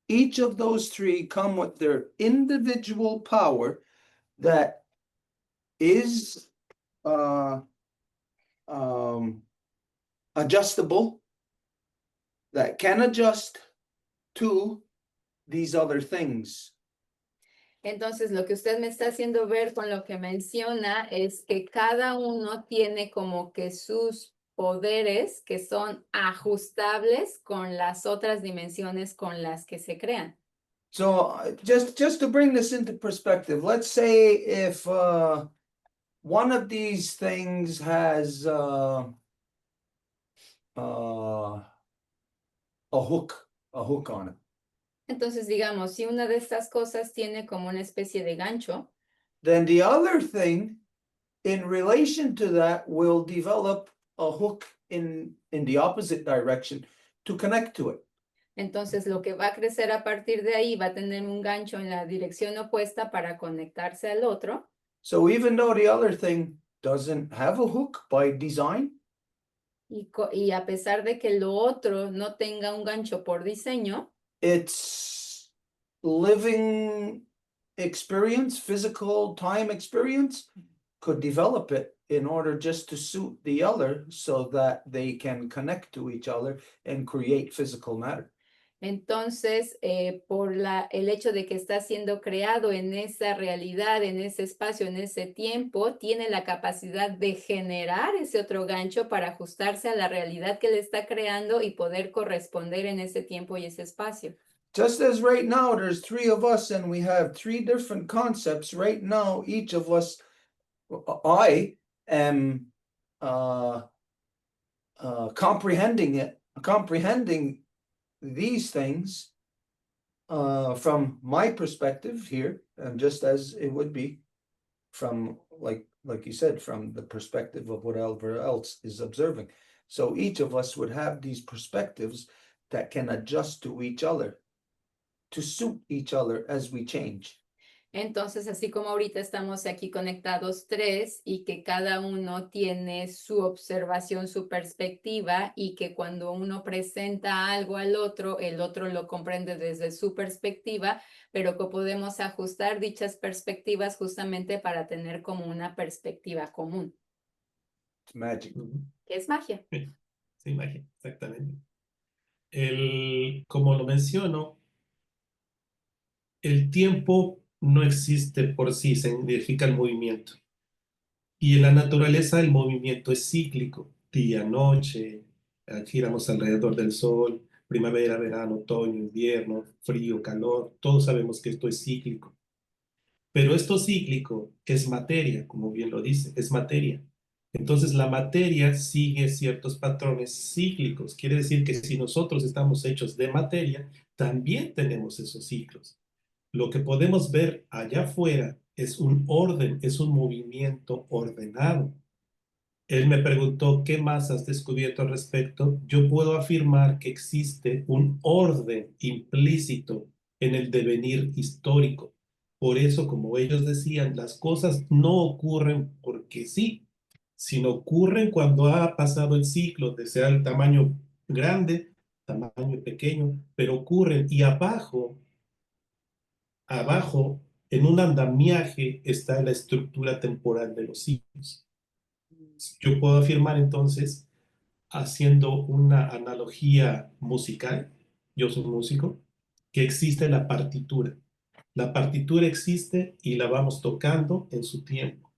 each of those three come with their individual power that is adjustable, that can adjust to these other things. Entonces, lo que usted me está haciendo ver con lo que menciona es que cada uno tiene como que sus poderes que son ajustables con las otras dimensiones con las que se crean. So just to bring this into perspective, let's say if one of these things has a hook on it, Entonces, digamos, si una de estas cosas tiene como una especie de gancho, then the other thing in relation to that will develop a hook in the opposite direction to connect to it. entonces lo que va a crecer a partir de ahí va a tener un gancho en la dirección opuesta para conectarse al otro. So even though the other thing doesn't have a hook by design, Y a pesar de que lo otro no tenga un gancho por diseño, its living experience, physical time experience, could develop it in order just to suit the other so that they can connect to each other and create physical matter. entonces por el hecho de que está siendo creado en esa realidad, en ese espacio, en ese tiempo, tiene la capacidad de generar ese otro gancho para ajustarse a la realidad que le está creando y poder corresponder en ese tiempo y ese espacio. Just as right now there's three of us and we have three different concepts, right now each of us, I am comprehending these things from my perspective here, and just as it would be from, like you said, from the perspective of whatever else is observing. So each of us would have these perspectives, that can adjust to each other, to suit each other as we change. Entonces, así como ahorita estamos aquí conectados tres y que cada uno tiene su observación, su perspectiva y que cuando uno presenta algo al otro, el otro lo comprende desde su perspectiva, pero que podemos ajustar dichas perspectivas justamente para tener como una perspectiva común, It's magic. que es magia. Sí, magia, exactamente. Como lo menciono, el tiempo no existe por sí, significa el movimiento. Y en la naturaleza el movimiento es cíclico, día, noche, giramos alrededor del sol, primavera, verano, otoño, invierno, frío, calor, todos sabemos que esto es cíclico. Pero esto cíclico es materia, como bien lo dice, es materia. Entonces la materia sigue ciertos patrones cíclicos. Quiere decir que si nosotros estamos hechos de materia, también tenemos esos ciclos. Lo que podemos ver allá afuera es un orden, es un movimiento ordenado. Él me preguntó, ¿qué más has descubierto al respecto? Yo puedo afirmar que existe un orden implícito en el devenir histórico. Por eso, como ellos decían, las cosas no ocurren porque sí, sino ocurren cuando ha pasado el ciclo, de sea el tamaño grande, tamaño pequeño, pero ocurren. Y abajo, en un andamiaje, está la estructura temporal de los ciclos. Yo puedo afirmar entonces, haciendo una analogía musical, yo soy músico, que existe la partitura. La partitura existe y la vamos tocando en su tiempo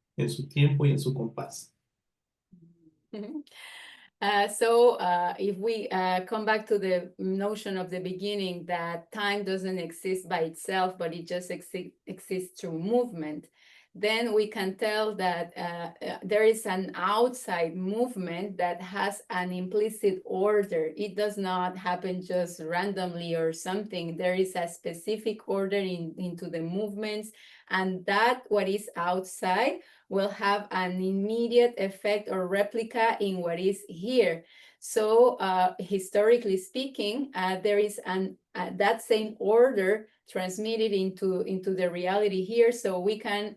y en su compás. If we come back to the notion of the beginning that time doesn't exist by itself, but it just exists through movement, then we can tell that there is an outside movement that has an implicit order. It does not happen just randomly or something. There is a specific order into the movements, and that what is outside will have an immediate effect or replica in what is here. So historically speaking, there is that same order transmitted into the reality here, so we can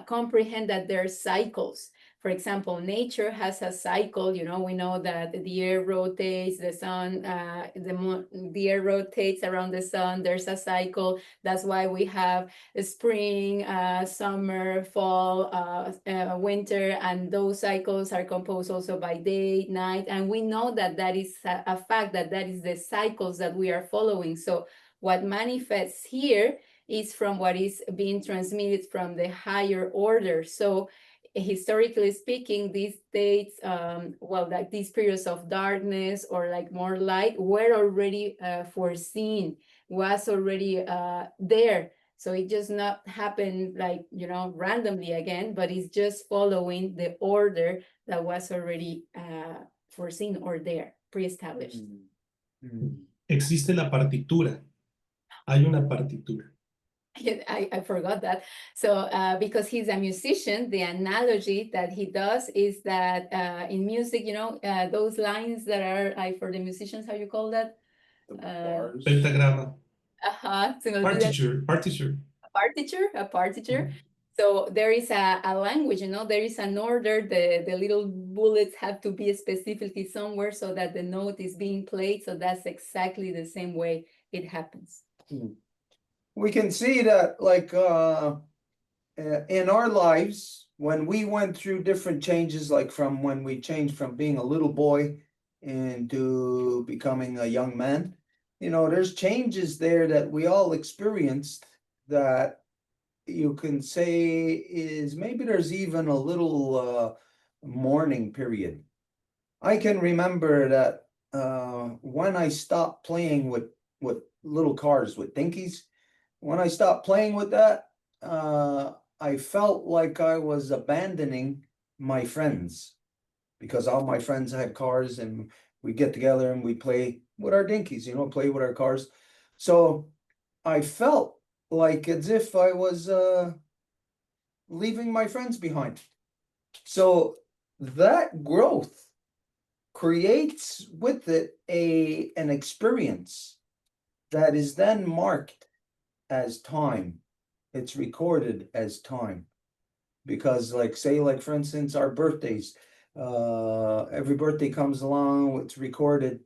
comprehend that there are cycles. For example, nature has a cycle. You know, we know that the earth rotates, the sun, the earth rotates around the sun. There's a cycle. That's why we have spring, summer, fall, winter, and those cycles are composed also by day, night. And we know that that is a fact, that is the cycles that we are following. So what manifests here is from what is being transmitted from the higher order. So historically speaking, these dates, like these periods of darkness or like more light were already foreseen, was already there. So it just not happened like, you know, randomly again, but it's just following the order that was already foreseen or there, pre-established. Existe la partitura. Hay una partitura. I forgot that. So because he's a musician, the analogy that he does is that in music, you know, those lines that are for the musicians, how you call that? Bars. Pentagrama. Se me olvida. Partiture. A partiture. So there is a language, you know, there is an order. The little bullets have to be specifically somewhere so that the note is being played. So that's exactly the same way it happens. We can see that, like, in our lives, when we went through different changes, like from when we changed from being a little boy into becoming a young man, you know, there's changes there that we all experienced that you can say is maybe there's even a little mourning period. I can remember that when I stopped playing with little cars, with dinkies, when I stopped playing with that, I felt like I was abandoning my friends, because all my friends had cars and we get together and we play with our dinkies, you know, play with our cars. So I felt like as if I was leaving my friends behind. So that growth creates with it an experience that is then marked as time. It's recorded as time. Because like, say, like, for instance, our birthdays, every birthday comes along, it's recorded.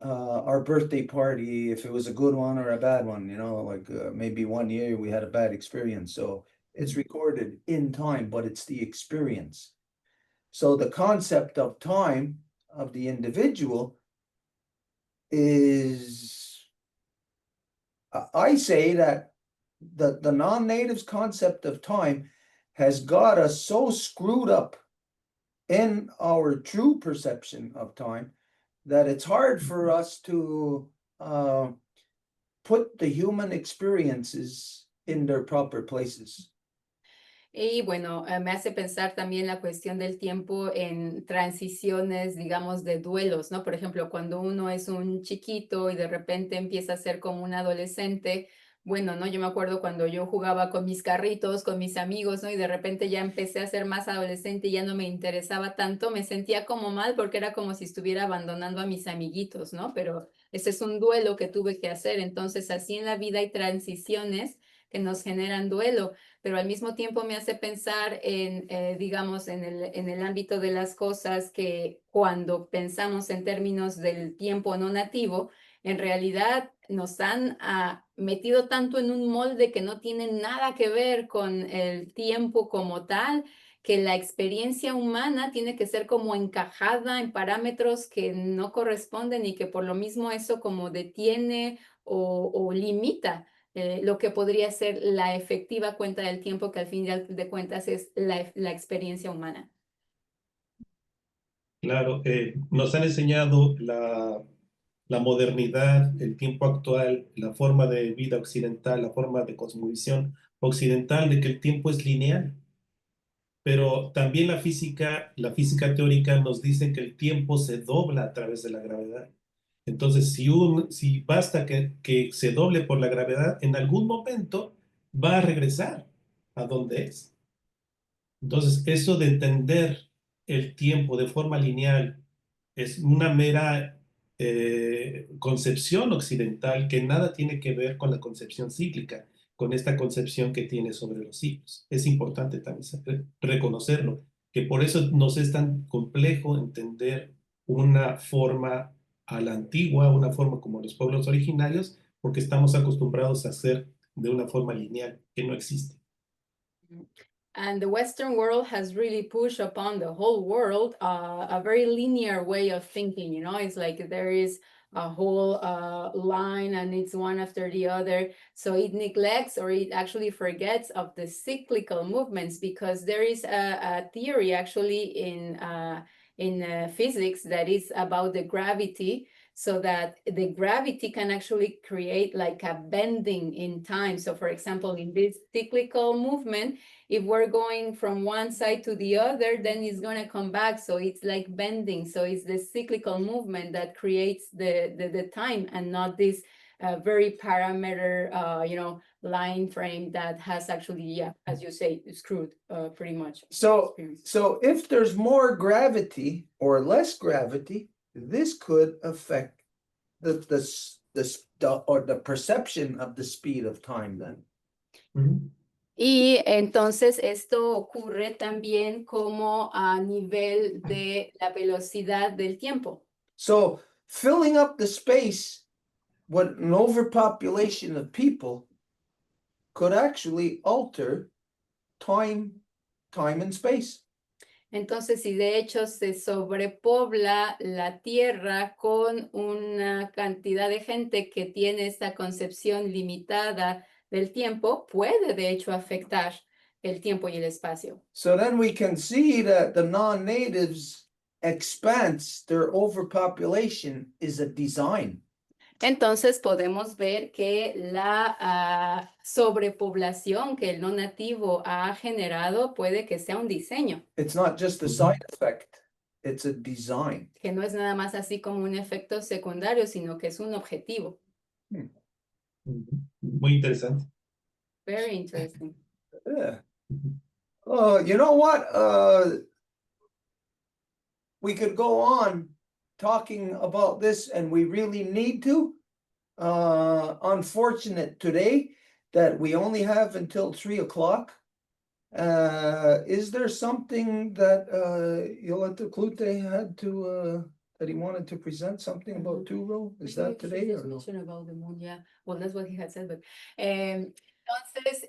Our birthday party, if it was a good one or a bad one, you know, like maybe one year we had a bad experience. So it's recorded in time, but it's the experience. So the concept of time of the individual is, I say that the non-natives concept of time has got us so screwed up in our true perception of time that it's hard for us to put the human experiences in their proper places. Y bueno, me hace pensar también la cuestión del tiempo en transiciones, digamos, de duelos, ¿no? Por ejemplo, cuando uno es un chiquito y de repente empieza a ser como un adolescente, bueno, ¿no? Yo me acuerdo cuando yo jugaba con mis carritos, con mis amigos, ¿no? Y de repente ya empecé a ser más adolescente y ya no me interesaba tanto, me sentía como mal porque era como si estuviera abandonando a mis amiguitos, ¿no? Pero ese es un duelo que tuve que hacer. Entonces, así en la vida hay transiciones que nos generan duelo, pero al mismo tiempo me hace pensar en, digamos, en el ámbito de las cosas que cuando pensamos en términos del tiempo no nativo, en realidad nos han metido tanto en un molde que no tiene nada que ver con el tiempo como tal, que la experiencia humana tiene que ser como encajada en parámetros que no corresponden y que por lo mismo eso como detiene o limita lo que podría ser la efectiva cuenta del tiempo, que al fin de cuentas es la experiencia humana. Claro, nos han enseñado la modernidad, el tiempo actual, la forma de vida occidental, la forma de cosmovisión occidental de que el tiempo es lineal. Pero también la física teórica nos dice que el tiempo se dobla a través de la gravedad. Entonces, si basta que se doble por la gravedad, en algún momento va a regresar a donde es. Entonces, eso de entender el tiempo de forma lineal es una mera concepción occidental que nada tiene que ver con la concepción cíclica, con esta concepción que tiene sobre los ciclos. Es importante también reconocerlo, que por eso nos es tan complejo entender una forma a la antigua, una forma como los pueblos originarios, porque estamos acostumbrados a hacer de una forma lineal que no existe. And the Western world has really pushed upon the whole world a very linear way of thinking, you know, it's like there is a whole line and it's one after the other. So it neglects or it actually forgets of the cyclical movements, because there is a theory actually in physics that is about the gravity, so that the gravity can actually create like a bending in time. So for example, in this cyclical movement, if we're going from one side to the other, then it's going to come back. So it's like bending. So it's the cyclical movement that creates the time, and not this very parameter, line frame that has actually, yeah, as you say, screwed pretty much. So if there's more gravity or less gravity, this could affect the perception of the speed of time then. Mm-hmm. Y entonces esto ocurre también como a nivel de la velocidad del tiempo. So filling up the space with an overpopulation of people could actually alter time and space. Entonces, si de hecho se sobrepobla la Tierra con una cantidad de gente que tiene esta concepción limitada del tiempo, puede de hecho afectar el tiempo y el espacio. So then we can see that the non-natives' expanse, their overpopulation, is a design. Entonces podemos ver que la sobrepoblación que el no nativo ha generado puede que sea un diseño. It's not just a side effect, it's a design. Que no es nada más así como un efecto secundario, sino que es un objetivo. Muy interesante. Very interesting. Yeah. You know what? We could go on talking about this and we really need to. Unfortunate today that we only have until 3 o'clock. Is there something that Yolanda Clute had to that he wanted to present something about Turo? Is that today or no? About the moon, yeah. Well, that's what he had said, but entonces,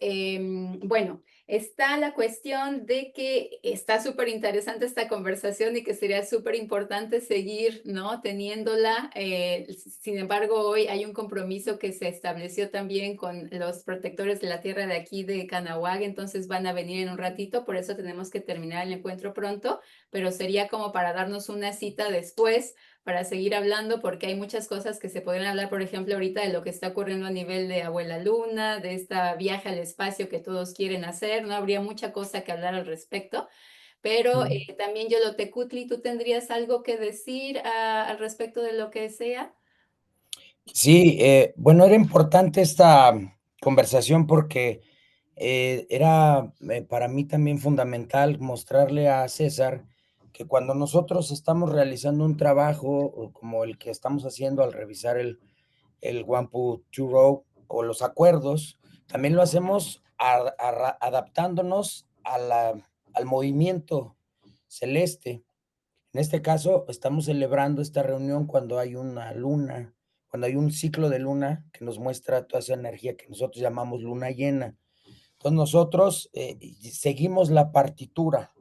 bueno, está la cuestión de que está súper interesante esta conversación y que sería súper importante seguir, ¿no? Teniéndola. Sin embargo, hoy hay un compromiso que se estableció también con los protectores de la tierra de aquí de Canahuac, entonces van a venir en un ratito, por eso tenemos que terminar el encuentro pronto, pero sería como para darnos una cita después para seguir hablando, porque hay muchas cosas que se podrían hablar, por ejemplo, ahorita de lo que está ocurriendo a nivel de Abuela Luna, de esta viaje al espacio que todos quieren hacer, ¿no? Habría mucha cosa que hablar al respecto, pero también Yolotecutli, ¿tú tendrías algo que decir al respecto de lo que sea? Sí, bueno, era importante esta conversación porque era para mí también fundamental mostrarle a César que cuando nosotros estamos realizando un trabajo como el que estamos haciendo al revisar el Wampu Turo o los acuerdos, también lo hacemos adaptándonos al movimiento celeste. En este caso, estamos celebrando esta reunión cuando hay una luna, cuando hay un ciclo de luna que nos muestra toda esa energía que nosotros llamamos luna llena. Entonces nosotros seguimos la partitura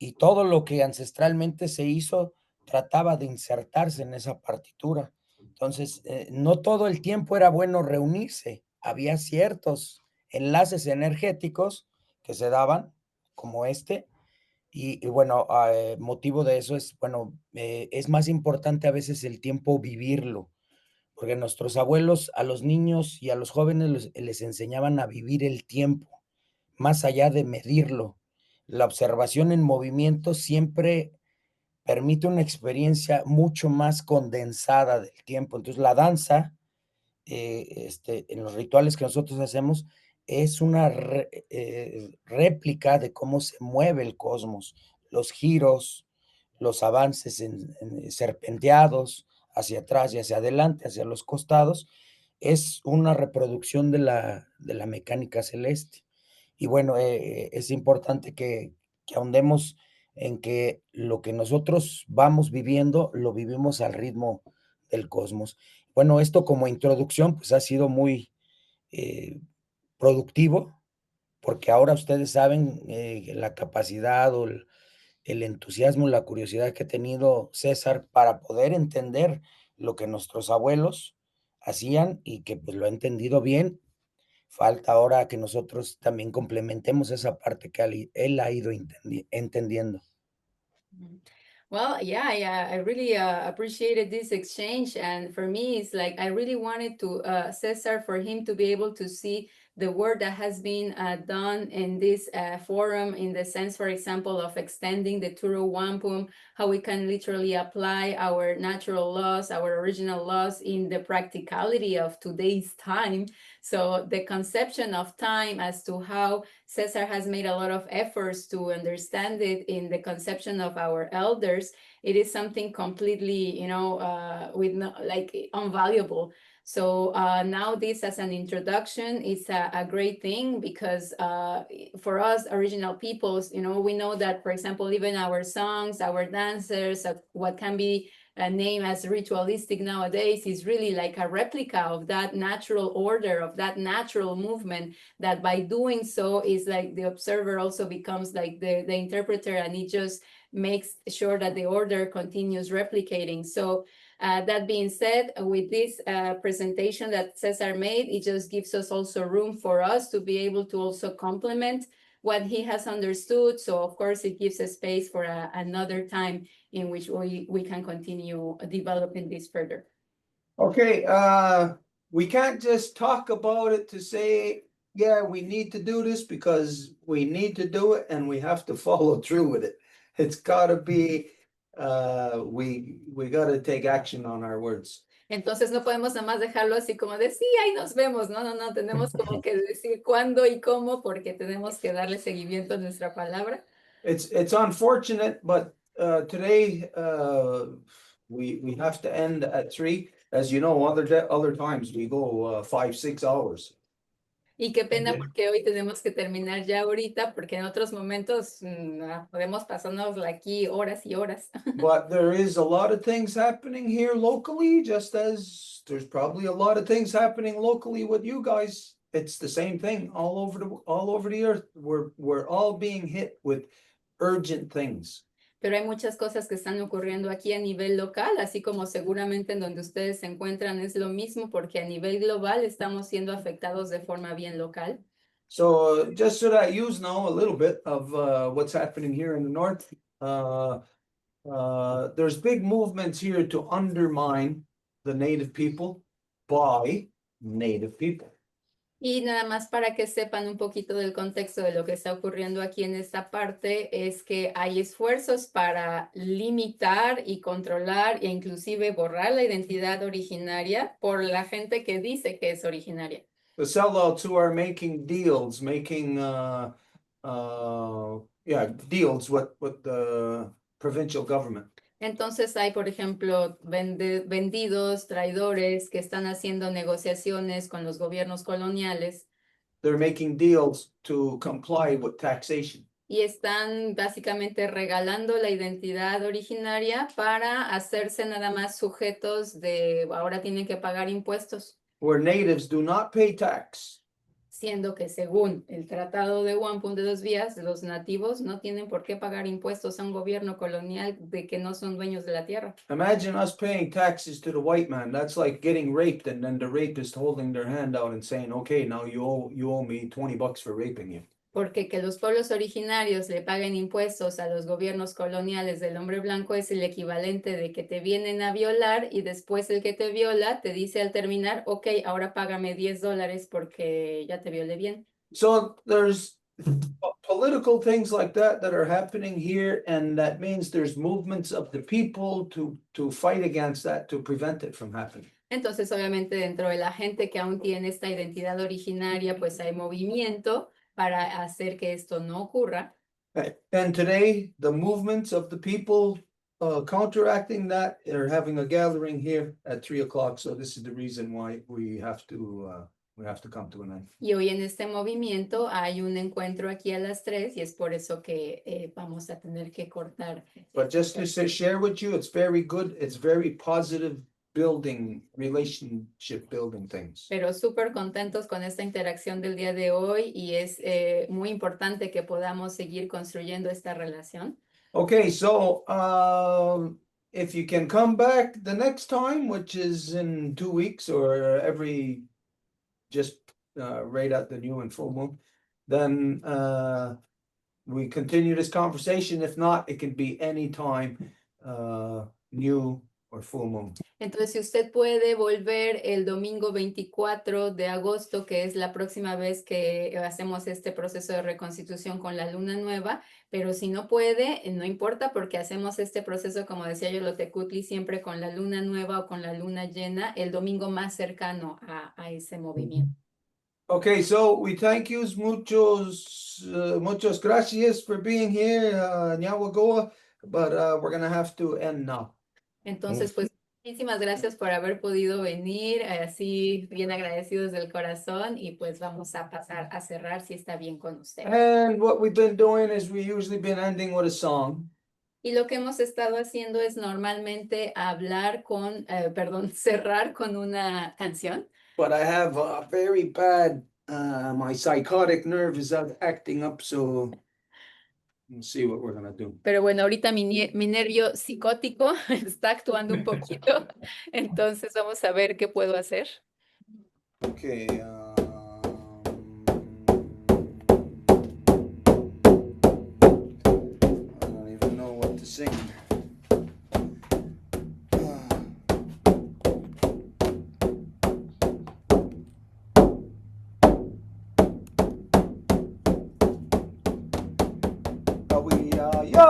y todo lo que ancestralmente se hizo trataba de insertarse en esa partitura. Entonces, no todo el tiempo era bueno reunirse. Había ciertos enlaces energéticos que se daban, como este, y bueno, motivo de eso es, bueno, es más importante a veces el tiempo vivirlo, porque nuestros abuelos a los niños y a los jóvenes les enseñaban a vivir el tiempo, más allá de medirlo. La observación en movimiento siempre permite una experiencia mucho más condensada del tiempo. Entonces, la danza, en los rituales que nosotros hacemos, es una réplica de cómo se mueve el cosmos, los giros, los avances serpenteados hacia atrás y hacia adelante, hacia los costados, es una reproducción de la mecánica celeste. Y bueno, es importante que ahondemos en que lo que nosotros vamos viviendo, lo vivimos al ritmo del cosmos. Bueno, esto como introducción, pues ha sido muy productivo, porque ahora ustedes saben la capacidad o el entusiasmo, la curiosidad que ha tenido César para poder entender lo que nuestros abuelos hacían y que pues lo ha entendido bien. Falta ahora que nosotros también complementemos esa parte que él ha ido entendiendo. Well, yeah, I really appreciated this exchange. And for me, it's like I really wanted to, Cesar, for him to be able to see the work that has been done in this forum, in the sense, for example, of extending the Turo Wampum, how we can literally apply our natural laws, our original laws in the practicality of today's time. So the conception of time as to how Cesar has made a lot of efforts to understand it in the conception of our elders, it is something completely, with like invaluable. So now this as an introduction is a great thing because for us original peoples, we know that, for example, even our songs, our dancers, what can be named as ritualistic nowadays is really like a replica of that natural order, of that natural movement, that by doing so is like the observer also becomes like the interpreter, and it just makes sure that the order continues replicating. So that being said, with this presentation that Cesar made, it just gives us also room for us to be able to also complement what he has understood. So of course it gives a space for another time in which we can continue developing this further. Okay, we can't just talk about it to say, yeah, we need to do this, because we need to do it and we have to follow through with it. It's gotta be, we gotta take action on our words. Entonces no podemos nada más dejarlo así como de sí, ahí nos vemos. No, tenemos como que decir cuándo y cómo, porque tenemos que darle seguimiento a nuestra palabra. It's unfortunate, but today, we have to end at 3. As you know, other times we go 5-6 hours. Y qué pena Ok. porque hoy tenemos que terminar ya ahorita, porque en otros momentos podemos pasarnos aquí horas y horas. But there is a lot of things happening here locally, just as there's probably a lot of things happening locally with you guys. It's the same thing all over the earth. We're all being hit with urgent things. Pero hay muchas cosas que están ocurriendo aquí a nivel local, así como seguramente en donde ustedes se encuentran es lo mismo, porque a nivel global estamos siendo afectados de forma bien local. So just so that you know a little bit of what's happening here in the north, there's big movements here to undermine the native people by native people. Y nada más para que sepan un poquito del contexto de lo que está ocurriendo aquí en esta parte, es que hay esfuerzos para limitar y controlar e inclusive borrar la identidad originaria por la gente que dice que es originaria. The sellouts who are making deals, deals with the provincial government. Entonces hay, por ejemplo, vendidos, traidores que están haciendo negociaciones con los gobiernos coloniales They're making deals to comply with taxation. y están básicamente regalando la identidad originaria para hacerse nada más sujetos de ahora tienen que pagar impuestos, Where natives do not pay tax. siendo que según el Tratado de Wampum de Dos Vías, los nativos no tienen por qué pagar impuestos a un gobierno colonial de que no son dueños de la tierra. Imagine us paying taxes to the white man. That's like getting raped and then the rapist holding their hand out and saying, okay, now you owe me $20 for raping you. Porque que los pueblos originarios le paguen impuestos a los gobiernos coloniales del hombre blanco es el equivalente de que te vienen a violar y después el que te viola te dice al terminar, ok, ahora págame $10 porque ya te violé bien. So there's political things like that are happening here, and that means there's movements of the people to fight against that, to prevent it from happening. Entonces, obviamente, dentro de la gente que aún tiene esta identidad originaria, pues hay movimiento para hacer que esto no ocurra. And today, the movements of the people counteracting that are having a gathering here at 3 o'clock. So this is the reason why we have to come to an end. Y hoy en este movimiento hay un encuentro aquí a las 3 y es por eso que vamos a tener que cortar. But just to share with you, it's very good. It's very positive relationship building things. Pero súper contentos con esta interacción del día de hoy y es muy importante que podamos seguir construyendo esta relación. Okay, so if you can come back the next time, which is in 2 weeks or right at the new and full moon, then we continue this conversation. If not, it can be any time, new or full moon. Entonces, si usted puede volver el domingo 24 de agosto, que es la próxima vez que hacemos este proceso de reconstitución con la luna nueva, pero si no puede, no importa porque hacemos este proceso, como decía Yolotecutli, siempre con la luna nueva o con la luna llena, el domingo más cercano a ese movimiento. Okay, so we thank you muchas gracias for being here, Nyawagoa, but we're going to have to end now. Entonces, pues muchísimas gracias por haber podido venir, así bien agradecidos del corazón y pues vamos a pasar a cerrar si está bien con usted. And what we've been doing is we usually been ending with a song. Y lo que hemos estado haciendo es normalmente cerrar con una canción. But I have a very bad, my psychotic nerve is acting up, so we'll see what we're gonna do. Pero bueno, ahorita mi nervio psicótico está actuando un poquito, entonces vamos a ver qué puedo hacer. Okay, I don't even know what to sing. Yo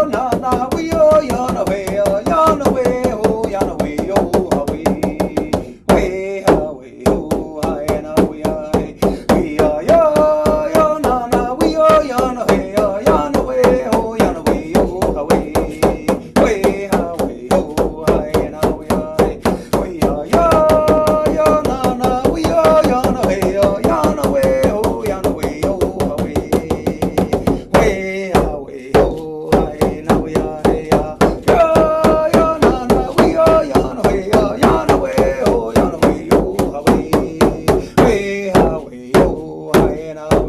na na we yo na we yo na we ho ya na we yo ha we ho ha na we yo na na we yo na we ya na we ho ya na we yo ha we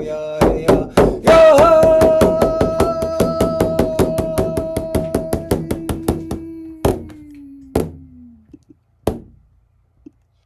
ya, ya.